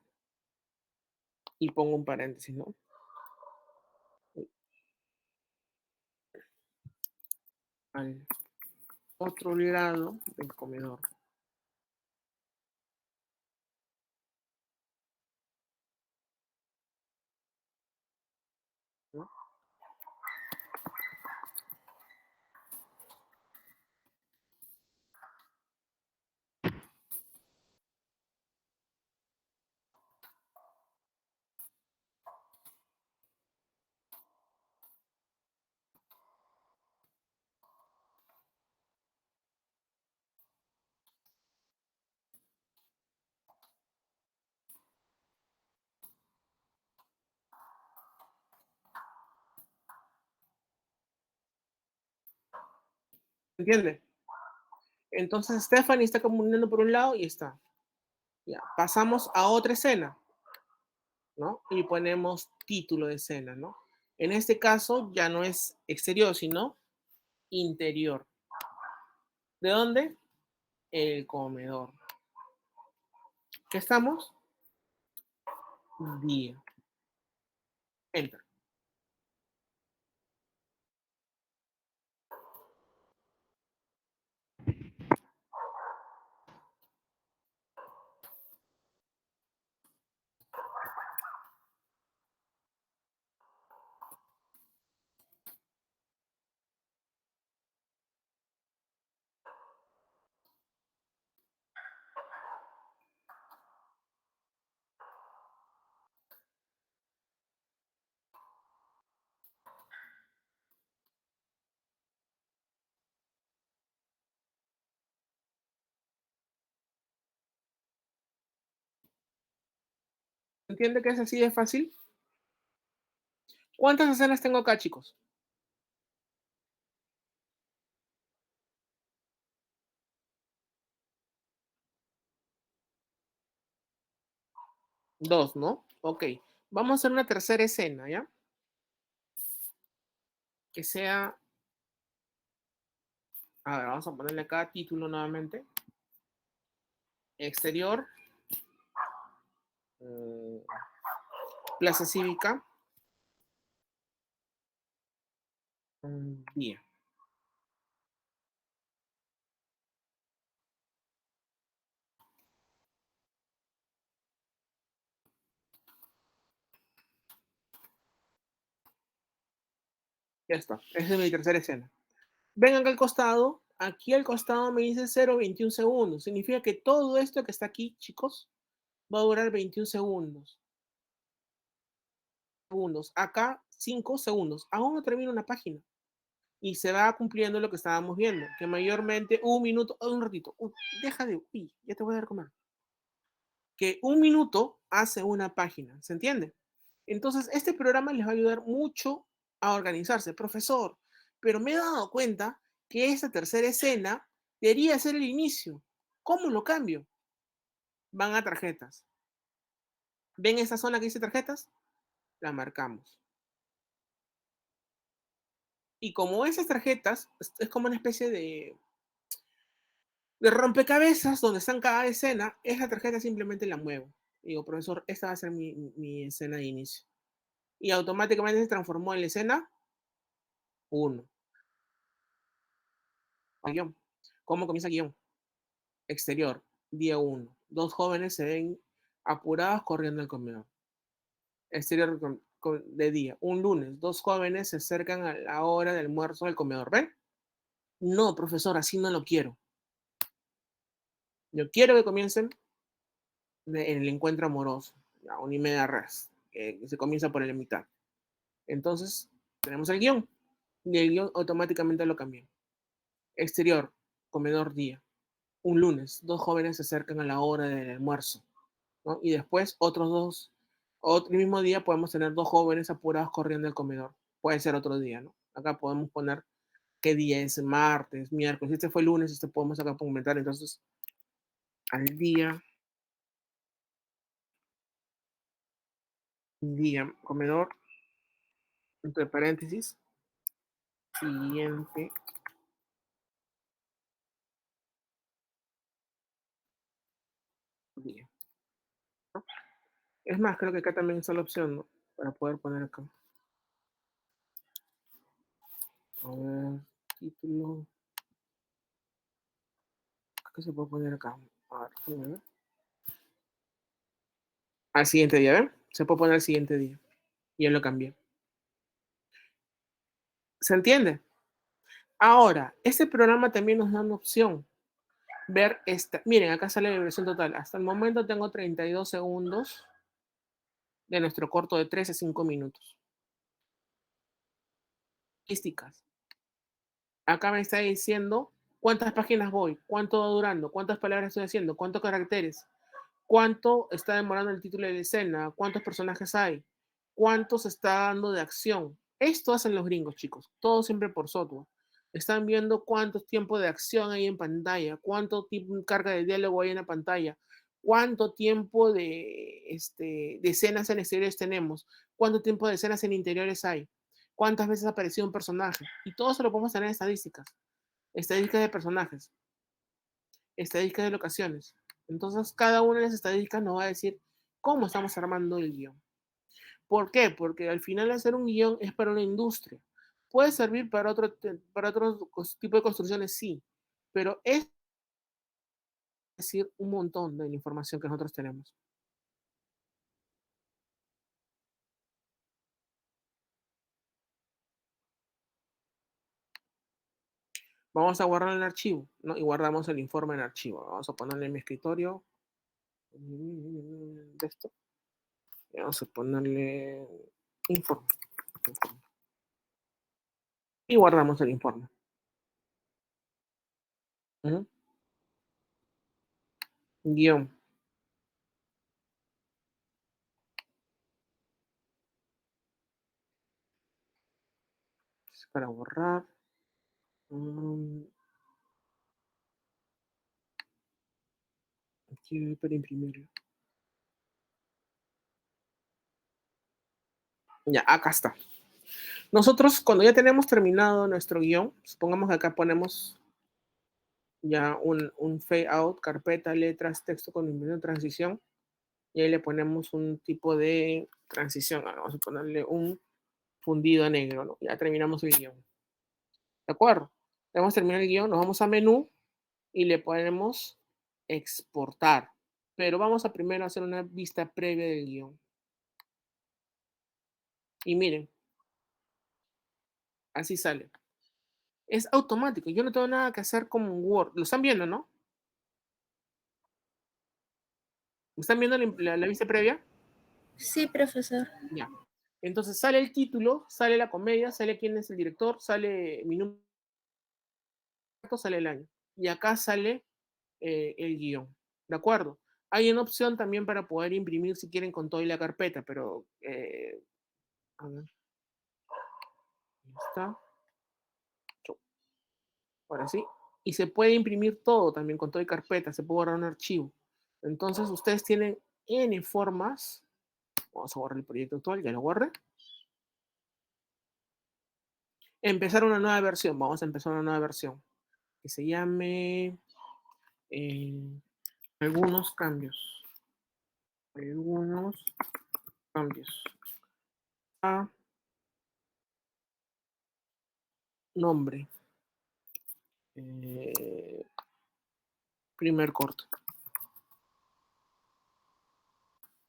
Y pongo un paréntesis, ¿no? Al otro lado del comedor. ¿No? ¿Entiende? Entonces Stephanie está caminando por un lado y está. Ya, pasamos a otra escena, ¿no? Y ponemos título de escena, ¿no? En este caso ya no es exterior, sino interior. ¿De dónde? El comedor. ¿Qué estamos? Día. Enter. ¿Entiende que es así de fácil? ¿Cuántas escenas tengo acá, chicos? Dos, ¿no? Ok. Vamos a hacer una tercera escena, ¿ya? Que sea... A ver, vamos a ponerle acá título nuevamente. Exterior. Plaza Cívica. Día. Ya está. Esa es mi tercera escena. Ven acá al costado. Aquí al costado me dice 0,21 segundos. Significa que todo esto que está aquí, chicos, va a durar 21 segundos. Acá 5 segundos. Aún no termina una página. Y se va cumpliendo lo que estábamos viendo. Que mayormente un minuto, un ratito. Deja de... Uy, ya te voy a dar comer. Que un minuto hace una página. ¿Se entiende? Entonces, este programa les va a ayudar mucho a organizarse. Profesor, pero me he dado cuenta que esta tercera escena debería ser el inicio. ¿Cómo lo cambio? Van a tarjetas. ¿Ven esa zona que dice tarjetas? La marcamos. Y como esas tarjetas es como una especie de rompecabezas donde están cada escena, esa tarjeta simplemente la muevo. Digo, profesor, esta va a ser mi escena de inicio. Y automáticamente se transformó en la escena 1. Guión. ¿Cómo comienza el guión? Exterior, día 1. Dos jóvenes se ven apurados corriendo al comedor. Exterior de día, un lunes, dos jóvenes se acercan a la hora del almuerzo del comedor. ¿Ven? No, profesor, así no lo quiero. Yo quiero que comiencen en el encuentro amoroso, la 1:30 res, que se comienza por la mitad. Entonces, tenemos el guión, y el guión automáticamente lo cambié. Exterior, comedor día. Un lunes, dos jóvenes se acercan a la hora del almuerzo, ¿no? Y después otros dos, otro mismo día podemos tener dos jóvenes apurados corriendo al comedor. Puede ser otro día, ¿no? Acá podemos poner qué día es, martes, miércoles. Este fue lunes, este podemos acá comentar. Entonces, al día, comedor, entre paréntesis, siguiente día, ¿no? Es más, creo que acá también está la opción, ¿no? Para poder poner acá. A ver, título. ¿Qué se puede poner acá? A ver. Al siguiente día, ¿ven? Se puede poner al siguiente día. Y yo lo cambié. ¿Se entiende? Ahora, este programa también nos da una opción. Ver esta. Miren, acá sale la vibración total. Hasta el momento tengo 32 segundos de nuestro corto de 3 a 5 minutos. Estadísticas. Acá me está diciendo cuántas páginas voy, cuánto va durando, cuántas palabras estoy haciendo, cuántos caracteres, cuánto está demorando el título de la escena, cuántos personajes hay, cuánto se está dando de acción. Esto hacen los gringos, chicos. Todo siempre por software. Están viendo cuánto tiempo de acción hay en pantalla, cuánto carga de diálogo hay en la pantalla, cuánto tiempo de escenas en exteriores tenemos, cuánto tiempo de escenas en interiores hay, cuántas veces ha aparecido un personaje. Y todo eso lo podemos tener en estadísticas. Estadísticas de personajes, estadísticas de locaciones. Entonces, cada una de esas estadísticas nos va a decir cómo estamos armando el guión. ¿Por qué? Porque al final hacer un guión es para una industria. Puede servir para otro tipo de construcciones, sí, pero es decir un montón de la información que nosotros tenemos. Vamos a guardar el archivo, ¿no? Y guardamos el informe en archivo. Vamos a ponerle en mi escritorio de esto. Y vamos a ponerle informe. Y guardamos el informe. Guión. Para borrar. Aquí para imprimirlo. Ya, acá está. Nosotros, cuando ya tenemos terminado nuestro guión, supongamos que acá ponemos ya un fade out, carpeta, letras, texto con inventario de transición, y ahí le ponemos un tipo de transición. Ahora vamos a ponerle un fundido a negro, ¿no? Ya terminamos el guión. ¿De acuerdo? Hemos terminado el guión, nos vamos a menú y le ponemos exportar. Pero vamos a primero hacer una vista previa del guión. Y miren, así sale. Es automático, yo no tengo nada que hacer como un Word. Lo están viendo, ¿no? ¿Están viendo la vista previa? Sí, profesor. Ya. Entonces sale el título, sale la comedia, sale quién es el director, sale mi número, sale el año. Y acá sale el guión. ¿De acuerdo? Hay una opción también para poder imprimir si quieren con todo y la carpeta, pero a ver. Ahí está. Ahora sí. Y se puede imprimir todo también con todo y carpeta, se puede borrar un archivo. Entonces ustedes tienen N formas. Vamos a borrar el proyecto actual, ya lo borré. Empezar una nueva versión. Vamos a empezar una nueva versión que se llame algunos cambios. Algunos cambios. A nombre. Primer corte.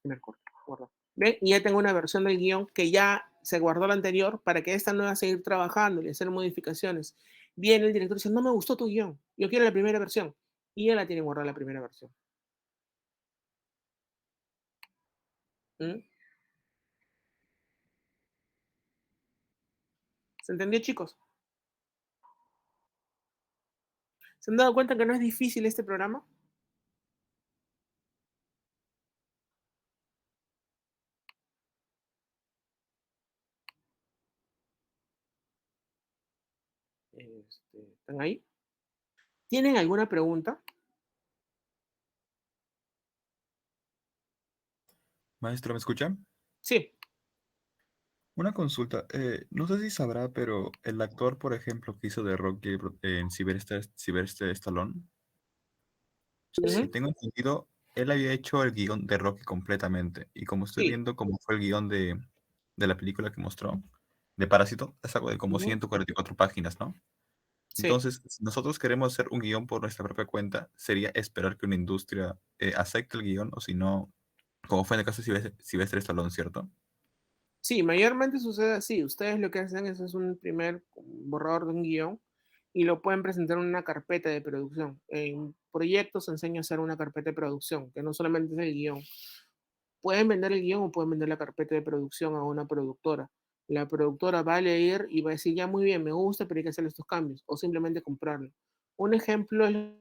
Primer corte. Guarda. ¿Ven? Y ya tengo una versión del guión que ya se guardó la anterior para que esta nueva seguir trabajando y hacer modificaciones. Viene el director y dice, no me gustó tu guión, yo quiero la primera versión. Y él la tiene guardada la primera versión. ¿Mm? ¿Se entendió, chicos? ¿Se han dado cuenta que no es difícil este programa? ¿Están ahí? ¿Tienen alguna pregunta? Maestro, ¿me escucha? Sí. Una consulta. No sé si sabrá, pero el actor, por ejemplo, que hizo de Rocky en Sylvester Stallone, si tengo entendido, él había hecho el guión de Rocky completamente. Y como estoy Sí. viendo cómo fue el guión de la película que mostró, de Parásito, es algo de como 144 páginas, ¿no? Sí. Entonces, si nosotros queremos hacer un guión por nuestra propia cuenta, sería esperar que una industria acepte el guión, o si no, como fue en el caso de Sylvester Stallone, ¿cierto? Sí, mayormente sucede así. Ustedes lo que hacen es un primer borrador de un guión y lo pueden presentar en una carpeta de producción. En proyectos enseño a hacer una carpeta de producción, que no solamente es el guión. Pueden vender el guión o pueden vender la carpeta de producción a una productora. La productora va a leer y va a decir, ya muy bien, me gusta, pero hay que hacer estos cambios. O simplemente comprarlo. Un ejemplo es lo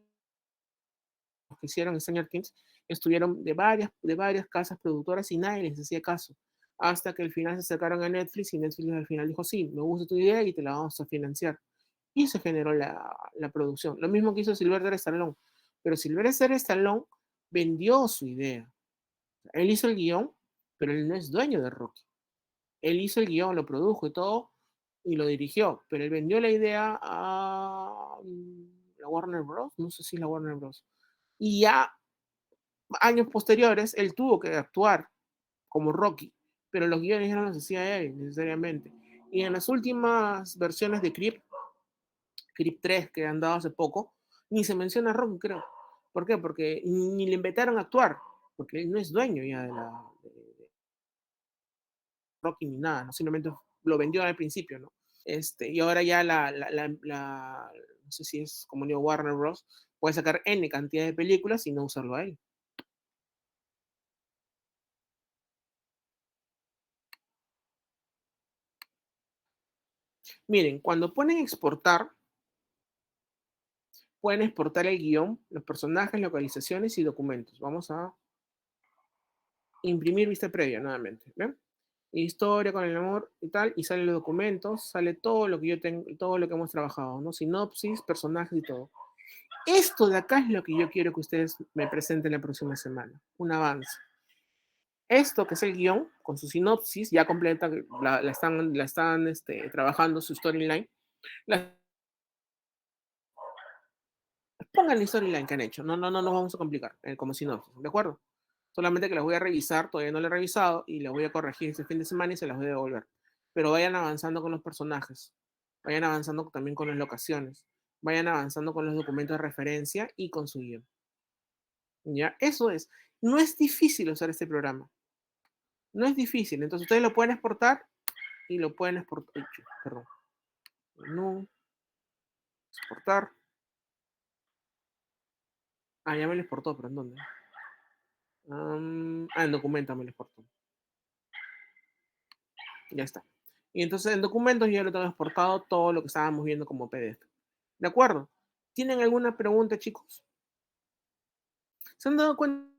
que hicieron en Stranger Things. Estuvieron de varias casas productoras y nadie les hacía caso. Hasta que al final se acercaron a Netflix y Netflix al final dijo, sí, me gusta tu idea y te la vamos a financiar. y se generó la producción. Lo mismo que hizo Sylvester Stallone. Pero Sylvester Stallone vendió su idea. Él hizo el guión, pero él no es dueño de Rocky. Él hizo el guión, lo produjo y todo, y lo dirigió, pero él vendió la idea a la Warner Bros. No sé si la Warner Bros. Y ya años posteriores, él tuvo que actuar como Rocky, pero los guiones ya no los hacía él necesariamente. Y en las últimas versiones de Creed 3 que han dado hace poco, ni se menciona a Rocky, creo. ¿Por qué? Porque ni le invitaron a actuar, porque él no es dueño ya de Rocky ni nada, ¿no? Simplemente lo vendió al principio, ¿no? Y ahora ya no sé si es como digo Warner Bros. Puede sacar N cantidad de películas y no usarlo a él. Miren, cuando ponen exportar, pueden exportar el guión, los personajes, localizaciones y documentos. Vamos a imprimir vista previa nuevamente. ¿Ven? Historia con el amor y tal, y salen los documentos, sale todo lo que yo tengo, todo lo que hemos trabajado, ¿no? Sinopsis, personajes y todo. Esto de acá es lo que yo quiero que ustedes me presenten la próxima semana, un avance. Esto que es el guión, con su sinopsis, ya completa, la están trabajando su storyline. Pongan la storyline que han hecho, no nos vamos a complicar como sinopsis, ¿de acuerdo? Solamente que las voy a revisar, todavía no las he revisado, y las voy a corregir este fin de semana y se las voy a devolver. Pero vayan avanzando con los personajes, vayan avanzando también con las locaciones, vayan avanzando con los documentos de referencia y con su guión. ¿Ya? Eso es. No es difícil usar este programa. No es difícil. Entonces ustedes lo pueden exportar y lo pueden exportar. Perdón. No. Exportar. Ah, ya me lo exportó, pero ¿en dónde? En documento me lo exportó. Ya está. Y entonces en documentos yo ya lo tengo exportado todo lo que estábamos viendo como PDF. ¿De acuerdo? ¿Tienen alguna pregunta, chicos? ¿Se han dado cuenta?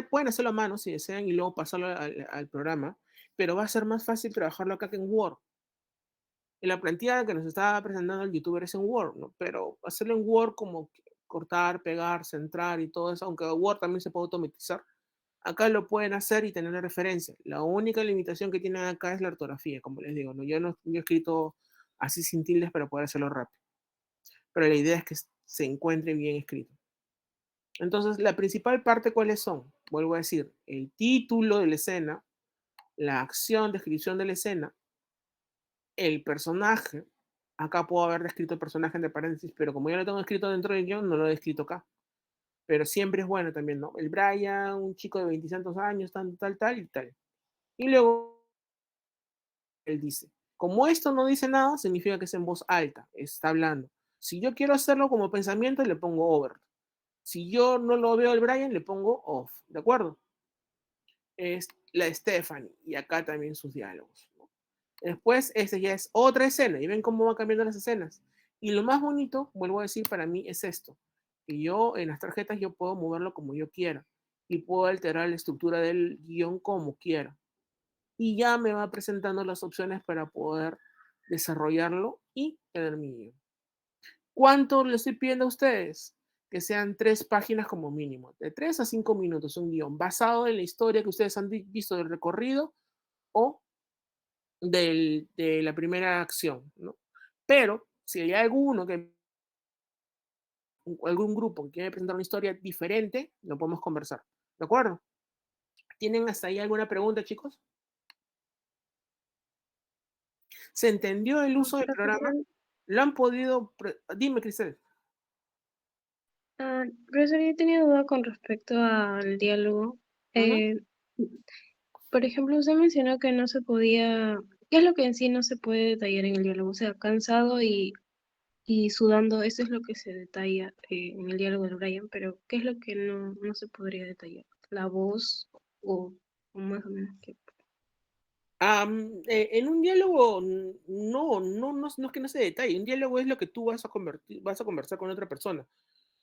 Pueden hacerlo a mano si desean y luego pasarlo al programa, pero va a ser más fácil trabajarlo acá que en Word. En la plantilla que nos estaba presentando el youtuber es en Word, ¿no? Pero hacerlo en Word como cortar, pegar, centrar y todo eso, aunque Word también se puede automatizar, acá lo pueden hacer y tener la referencia. La única limitación que tienen acá es la ortografía, como les digo, ¿no? Yo he escrito así sin tildes para poder hacerlo rápido. Pero la idea es que se encuentre bien escrito. Entonces, la principal parte, ¿cuáles son? Vuelvo a decir, el título de la escena, la acción, descripción de la escena, el personaje. Acá puedo haber descrito el personaje entre paréntesis, pero como ya lo tengo escrito dentro del guión, no lo he escrito acá. Pero siempre es bueno también, ¿no? El Brian, un chico de 20 y tantos años, tal y tal. Y luego él dice, como esto no dice nada, significa que es en voz alta, está hablando. Si yo quiero hacerlo como pensamiento, le pongo over. Si yo no lo veo al Brian, le pongo off, ¿de acuerdo? Es la Stephanie, y acá también sus diálogos, ¿no? Después, ya es otra escena, y ven cómo van cambiando las escenas. Y lo más bonito, vuelvo a decir, para mí es esto, que yo en las tarjetas yo puedo moverlo como yo quiera, y puedo alterar la estructura del guión como quiera. Y ya me va presentando las opciones para poder desarrollarlo y tener mi guión. ¿Cuánto le estoy pidiendo a ustedes? Que sean 3 páginas como mínimo, de 3 a 5 minutos, un guión basado en la historia que ustedes han visto del recorrido o de la primera acción, ¿no? Pero si hay algún grupo que quiere presentar una historia diferente, lo podemos conversar, ¿de acuerdo? ¿Tienen hasta ahí alguna pregunta, chicos? ¿Se entendió el uso del programa? ¿Lo han podido? Dime, Cristel. Profesor, yo tenía duda con respecto al diálogo. Por ejemplo, usted mencionó que no se podía, ¿qué es lo que en sí no se puede detallar en el diálogo? O sea, cansado y sudando, eso es lo que se detalla en el diálogo de Brian, pero ¿qué es lo que no se podría detallar? ¿La voz o más o menos qué? En un diálogo no es que no se detalle. Un diálogo es lo que tú vas a conversar con otra persona.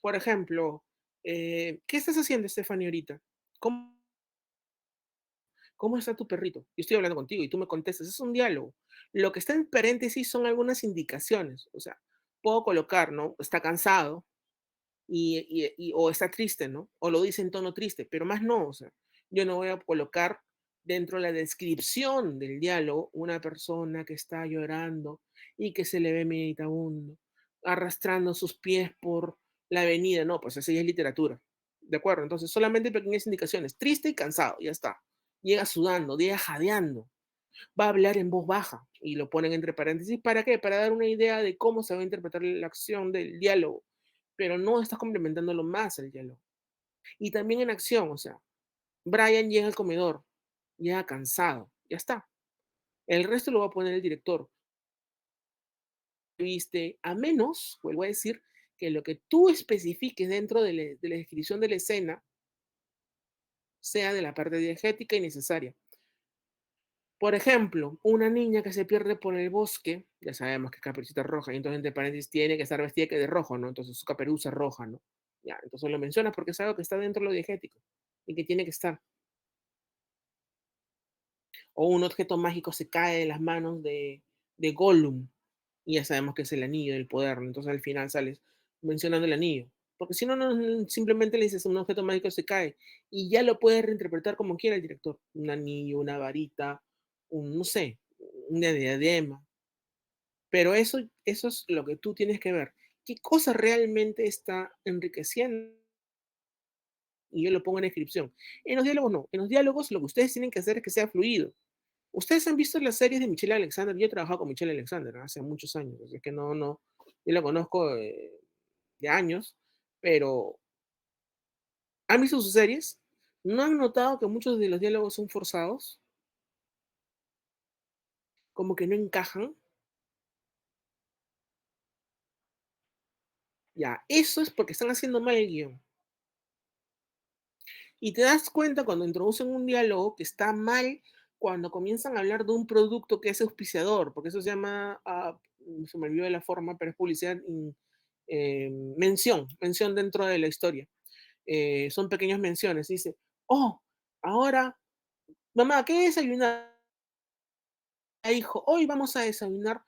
Por ejemplo, ¿qué estás haciendo, Stephanie, ahorita? ¿cómo está tu perrito? Yo estoy hablando contigo y tú me contestas, es un diálogo. Lo que está en paréntesis son algunas indicaciones, o sea, puedo colocar, ¿no? Está cansado o está triste, ¿no? O lo dice en tono triste, pero más no, o sea, yo no voy a colocar dentro de la descripción del diálogo una persona que está llorando y que se le ve meditabundo, arrastrando sus pies por la avenida, no, pues esa ya es literatura, ¿de acuerdo? Entonces solamente pequeñas indicaciones, triste y cansado, ya está. Llega sudando, llega jadeando, va a hablar en voz baja y lo ponen entre paréntesis. ¿Para qué? Para dar una idea de cómo se va a interpretar la acción del diálogo, pero no estás complementándolo más el diálogo. Y también en acción, o sea, Brian llega al comedor, llega cansado, ya está. El resto lo va a poner el director. Viste, a menos, vuelvo a decir, que lo que tú especifiques dentro de la descripción de la escena sea de la parte diegética y necesaria. Por ejemplo, una niña que se pierde por el bosque, ya sabemos que es Caperucita Roja, y entonces entre paréntesis tiene que estar vestida que de rojo, ¿no? Entonces su caperuza roja, ¿no? Ya, entonces lo mencionas porque es algo que está dentro de lo diegético y que tiene que estar. O un objeto mágico se cae de las manos de Gollum, y ya sabemos que es el anillo del poder, ¿no? Entonces al final sales mencionando el anillo. Porque si no, simplemente le dices un objeto mágico se cae y ya lo puedes reinterpretar como quiera el director. Un anillo, una varita, no sé, una diadema. Pero eso es lo que tú tienes que ver. ¿Qué cosa realmente está enriqueciendo? Y yo lo pongo en la descripción. En los diálogos no. En los diálogos lo que ustedes tienen que hacer es que sea fluido. Ustedes han visto las series de Michelle Alexander. Yo he trabajado con Michelle Alexander, ¿no? Hace muchos años. Así que no. Yo la conozco de años. Pero ¿han visto sus series? ¿No han notado que muchos de los diálogos son forzados? Como que no encajan. Ya, eso es porque están haciendo mal el guión. Y te das cuenta cuando introducen un diálogo que está mal cuando comienzan a hablar de un producto que es auspiciador, porque eso se llama, se me olvidó de la forma, pero es publicidad, mención dentro de la historia. Son pequeñas menciones. Dice, oh, ahora, mamá, ¿qué desayunar? Hijo, hoy vamos a desayunar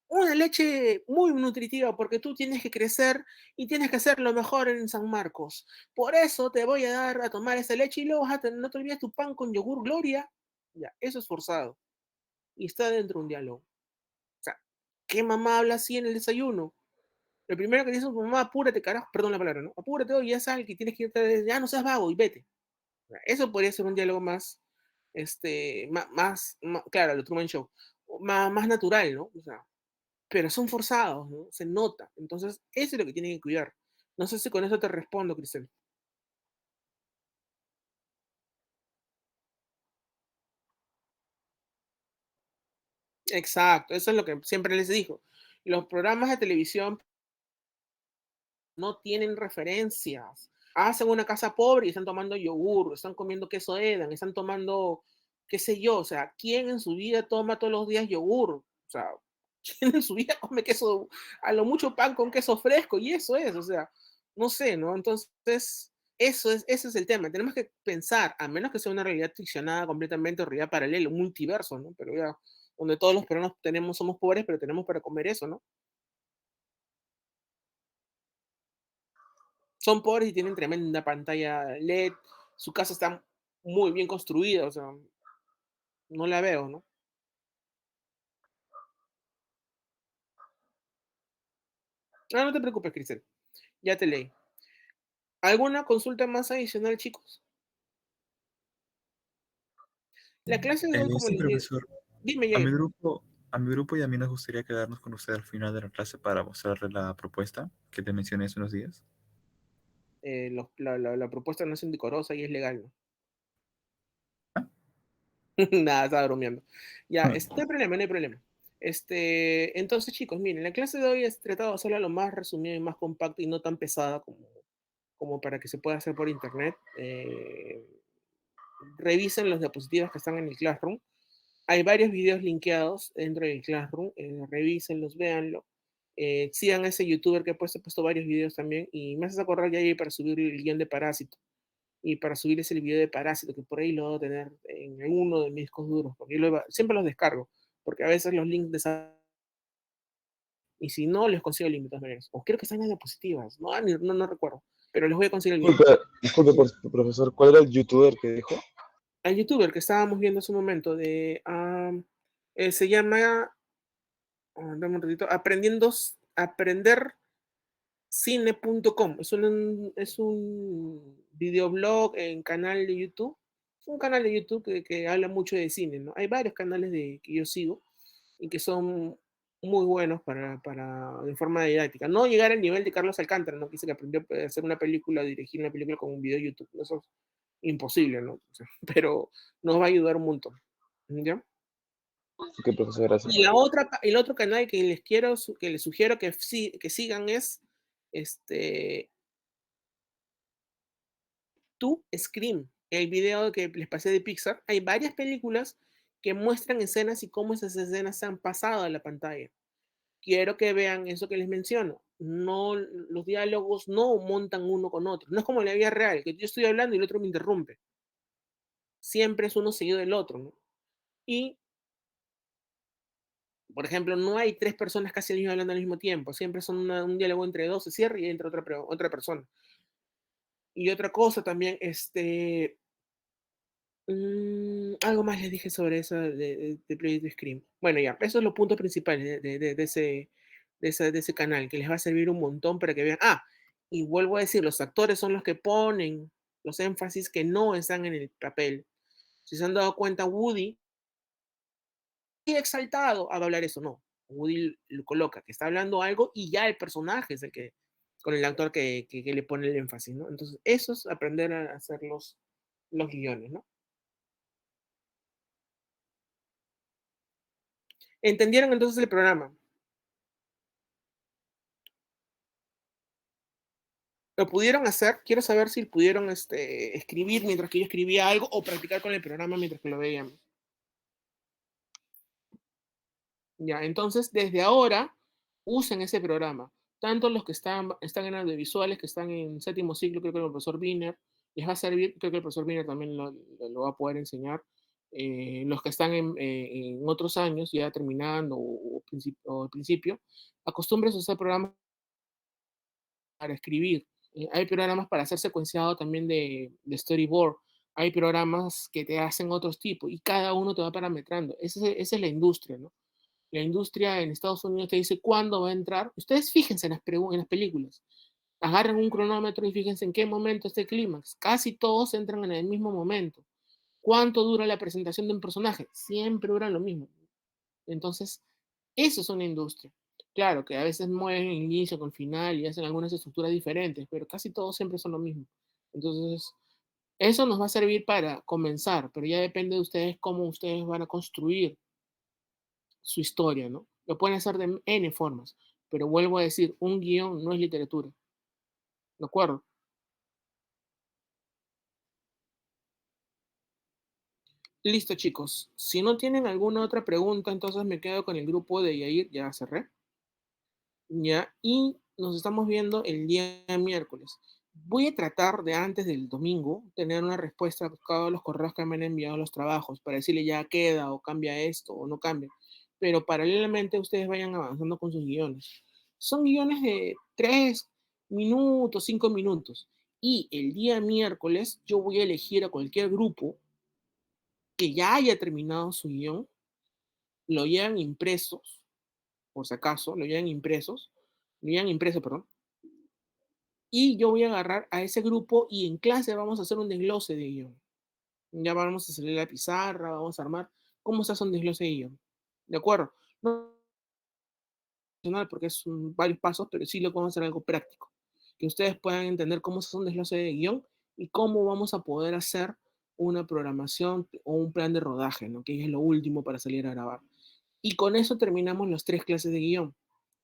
una leche muy nutritiva porque tú tienes que crecer y tienes que hacer lo mejor en San Marcos. Por eso te voy a dar a tomar esa leche y luego vas a tener, no te olvides tu pan con yogur Gloria. Ya, eso es forzado. Y está dentro de un diálogo. O sea, ¿qué mamá habla así en el desayuno? Lo primero que dice es, mamá, apúrate, carajo, perdón la palabra, ¿no? Apúrate hoy, ya sabes que tienes que irte, ya no seas vago y vete. O sea, eso podría ser un diálogo más, claro, el Truman Show, más natural, ¿no? O sea, pero son forzados, ¿no? Se nota. Entonces, eso es lo que tienen que cuidar. No sé si con eso te respondo, Cristel. Exacto, eso es lo que siempre les digo. Los programas de televisión no tienen referencias. Hacen una casa pobre y están tomando yogur, están comiendo queso Edam, están tomando, qué sé yo, o sea, ¿quién en su vida toma todos los días yogur? O sea, ¿quién en su vida come queso, a lo mucho pan con queso fresco? Y eso es, o sea, no sé, ¿no? Entonces, ese es el tema. Tenemos que pensar, a menos que sea una realidad ficcionada completamente, realidad paralela, un multiverso, ¿no? Pero ya, donde todos los peruanos somos pobres, pero tenemos para comer eso, ¿no? Son pobres y tienen tremenda pantalla LED, su casa está muy bien construida, o sea, no la veo, ¿no? Ah, no te preocupes, Cristel, ya te leí. ¿Alguna consulta más adicional, chicos? La clase de hoy, como Sí, les digo, profesor. dime, A mi Jair. grupo, a mi grupo y a mí nos gustaría quedarnos con usted al final de la clase para mostrarle la propuesta que te mencioné hace unos días. La propuesta no es indecorosa y es legal, ¿no? Nada, estaba bromeando. Ya, no hay problema, no hay problema. Entonces, chicos, miren, la clase de hoy es tratado de hacerla lo más resumida y más compacta y no tan pesada como para que se pueda hacer por internet. Revisen los diapositivas que están en el Classroom. Hay varios videos linkeados dentro del Classroom. Revísenlos, véanlo. Sigan a ese youtuber que he puesto varios videos también. Y me haces acordar ya ahí para subir el guión de Parásito. y para subir ese video de Parásito, que por ahí lo debo tener en alguno de mis discos duros, porque siempre los descargo, porque a veces los links de y si no, les consigo el link de todas maneras. O creo que están en diapositivas, no recuerdo, pero les voy a conseguir el link. Disculpe, profesor, ¿cuál era el youtuber que dijo? El youtuber que estábamos viendo hace un momento, se llama, dame un ratito, aprendercine.com. Es un videoblog en canal de YouTube. Es un canal de YouTube que habla mucho de cine, ¿no? Hay varios canales que yo sigo y que son muy buenos de forma didáctica. No llegar al nivel de Carlos Alcántara, ¿no? Que dice que aprendió a hacer una película, dirigir una película con un video de YouTube. Eso es imposible, ¿no? O sea, pero nos va a ayudar un montón. ¿Ya? Ok, profesor, gracias. Y el otro canal que les sugiero que sigan es To Scream, el video que les pasé de Pixar. Hay varias películas que muestran escenas y cómo esas escenas se han pasado a la pantalla. Quiero que vean eso que les menciono. No, los diálogos no montan uno con otro. No es como en la vida real, que yo estoy hablando y el otro me interrumpe. Siempre es uno seguido del otro, ¿no? Y, por ejemplo, no hay 3 personas casi hablando al mismo tiempo. Siempre son un diálogo entre dos, se cierra y entra otra persona. Y otra cosa también, algo más les dije sobre eso de Project Scream. Bueno, ya, esos son los puntos principales de ese canal, que les va a servir un montón para que vean. Y vuelvo a decir, los actores son los que ponen los énfasis que no están en el papel. Si se han dado cuenta, Woody, exaltado a hablar eso, no. Woody lo coloca, que está hablando algo y ya el personaje es el que, con el actor que le pone el énfasis, ¿no? Entonces, eso es aprender a hacer los guiones, ¿no? ¿Entendieron entonces el programa? ¿Lo pudieron hacer? Quiero saber si pudieron escribir mientras que yo escribía algo o practicar con el programa mientras que lo veían. Ya, entonces, desde ahora, usen ese programa. Tanto los que están en audiovisuales, que están en séptimo ciclo, creo que el profesor Wiener les va a servir, creo que el profesor Wiener también lo va a poder enseñar. Los que están en otros años, ya terminando o al principio, acostúmbrense a usar programas para escribir. Hay programas para hacer secuenciado también de storyboard. Hay programas que te hacen otros tipos y cada uno te va parametrando. Esa es la industria, ¿no? La industria en Estados Unidos te dice cuándo va a entrar. Ustedes fíjense en las películas. Agarren un cronómetro y fíjense en qué momento está el clímax. Casi todos entran en el mismo momento. ¿Cuánto dura la presentación de un personaje? Siempre dura lo mismo. Entonces, eso es una industria. Claro que a veces mueven el inicio con el final y hacen algunas estructuras diferentes, pero casi todos siempre son lo mismo. Entonces, eso nos va a servir para comenzar, pero ya depende de ustedes cómo ustedes van a construir su historia, ¿no? Lo pueden hacer de N formas, pero vuelvo a decir, un guión no es literatura. ¿De acuerdo? Listo, chicos. Si no tienen alguna otra pregunta, entonces me quedo con el grupo de Yair, ya cerré. Ya, y nos estamos viendo el día miércoles. Voy a tratar de antes del domingo tener una respuesta a cada uno de los correos que me han enviado los trabajos para decirle ya queda o cambia esto o no cambia. Pero paralelamente ustedes vayan avanzando con sus guiones. Son guiones de 3 minutos, 5 minutos. Y el día miércoles yo voy a elegir a cualquier grupo que ya haya terminado su guión, lo llevan impresos, por si acaso, lo llevan impreso, perdón, y yo voy a agarrar a ese grupo y en clase vamos a hacer un desglose de guión. Ya vamos a salir la pizarra, vamos a armar cómo se hace un desglose de guión. ¿De acuerdo? No porque son varios pasos, pero sí lo podemos hacer algo práctico. Que ustedes puedan entender cómo se hace un desglose de guión y cómo vamos a poder hacer una programación o un plan de rodaje, ¿no? Que es lo último para salir a grabar. Y con eso terminamos las 3 clases de guión.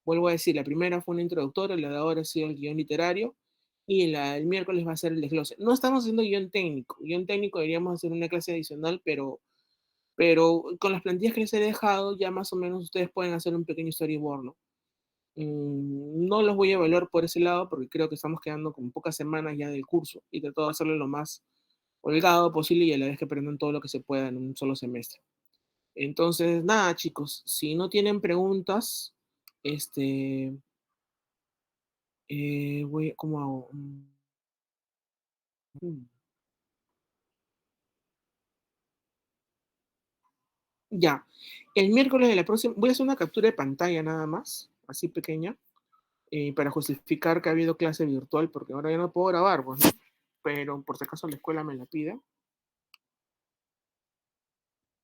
Vuelvo a decir, la primera fue una introductora, la de ahora ha sido el guión literario, y el miércoles va a ser el desglose. No estamos haciendo guión técnico. Guión técnico deberíamos hacer una clase adicional, pero con las plantillas que les he dejado, ya más o menos ustedes pueden hacer un pequeño storyboard, ¿no? No los voy a evaluar por ese lado porque creo que estamos quedando con pocas semanas ya del curso y trato de hacerlo lo más holgado posible y a la vez que aprendan todo lo que se pueda en un solo semestre. Entonces, nada, chicos, si no tienen preguntas, ¿cómo hago? Ya, el miércoles de la próxima, voy a hacer una captura de pantalla nada más, así pequeña, para justificar que ha habido clase virtual, porque ahora ya no puedo grabar, pues, ¿no? Pero por si acaso la escuela me la pide.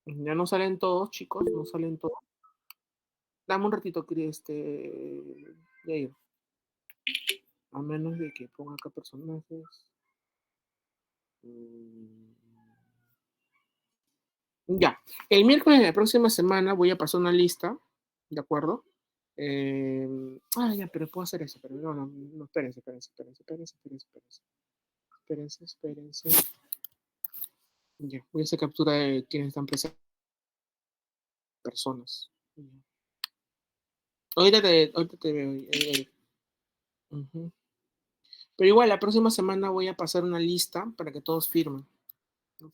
Ya no salen todos, chicos, no salen todos. Dame un ratito, Jair. A menos de que ponga acá personajes. Ya, el miércoles de la próxima semana voy a pasar una lista, ¿de acuerdo? Ya, pero puedo hacer eso, pero no, espérense. Ya, voy a hacer captura de quienes están presentes. Personas. Ahorita te veo. Uh-huh. Pero igual, la próxima semana voy a pasar una lista para que todos firmen.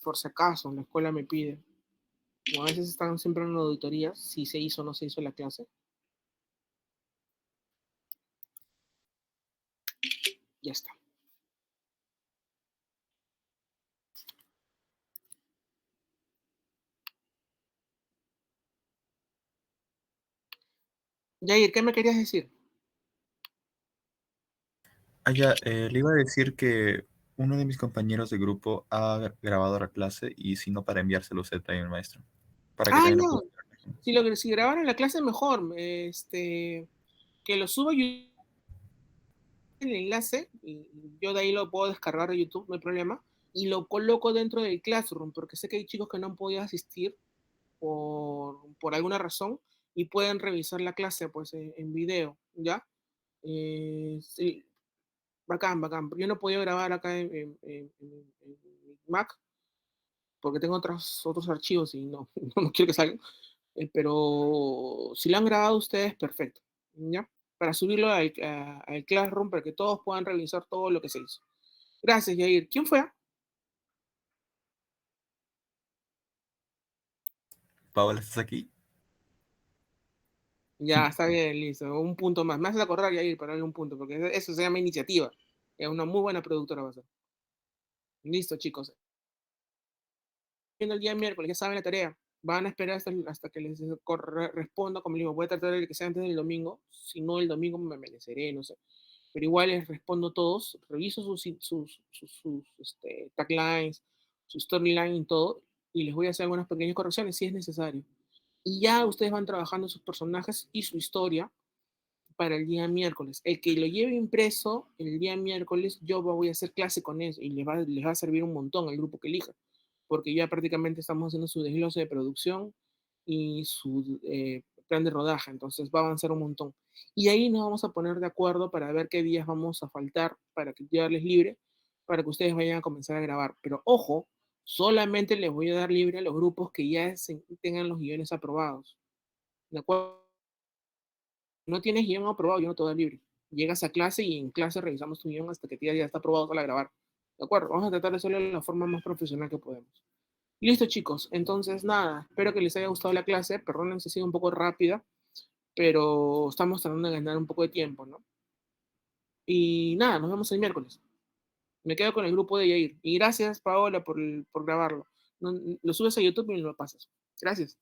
Por si acaso, la escuela me pide. Como a veces están siempre en una auditoría, si se hizo o no se hizo la clase. Ya está. Jair, ¿qué me querías decir? Le iba a decir que uno de mis compañeros de grupo ha grabado la clase y si no, para enviárselo a usted también, maestro. Para que también lo pueda ver. Si grabaron la clase, mejor. Que lo suba yo el enlace, y yo de ahí lo puedo descargar de YouTube, no hay problema, y lo coloco dentro del Classroom, porque sé que hay chicos que no han podido asistir por alguna razón y pueden revisar la clase pues en video, ¿ya? Sí, bacán. Yo no he podido grabar acá en Mac porque tengo otros archivos y no quiero que salgan. Pero si lo han grabado ustedes, perfecto, ¿ya? Para subirlo al Classroom para que todos puedan revisar todo lo que se hizo. Gracias, Yair. ¿Quién fue? Paola, ¿estás aquí? Ya, está bien, listo. Un punto más. Me haces acordar, Yair, para darle un punto, porque eso se llama iniciativa. Es una muy buena productora va a ser. Listo, chicos. El día miércoles, ya saben la tarea. Van a esperar hasta que les responda, como les digo, voy a tratar de que sea antes del domingo. Si no, el domingo me mereceré, no sé. Pero igual les respondo todos, reviso sus taglines, su storyline y todo, y les voy a hacer algunas pequeñas correcciones si es necesario. Y ya ustedes van trabajando sus personajes y su historia para el día miércoles. El que lo lleve impreso el día miércoles, yo voy a hacer clase con eso y les va a servir un montón al grupo que elija, porque ya prácticamente estamos haciendo su desglose de producción y su plan de rodaje, entonces va a avanzar un montón. Y ahí nos vamos a poner de acuerdo para ver qué días vamos a faltar para que llevarles libre, para que ustedes vayan a comenzar a grabar. Pero ojo, solamente les voy a dar libre a los grupos que ya tengan los guiones aprobados. ¿De acuerdo? No tienes guión aprobado, yo no te doy libre. Llegas a clase y en clase revisamos tu guión hasta que ya está aprobado para grabar. ¿De acuerdo? Vamos a tratar de hacerlo de la forma más profesional que podemos. Listo, chicos. Entonces, nada, espero que les haya gustado la clase. Perdonen si ha sido un poco rápida, pero estamos tratando de ganar un poco de tiempo, ¿no? Y nada, nos vemos el miércoles. Me quedo con el grupo de Yair. Y gracias, Paola, por grabarlo. Lo subes a YouTube y me lo pasas. Gracias.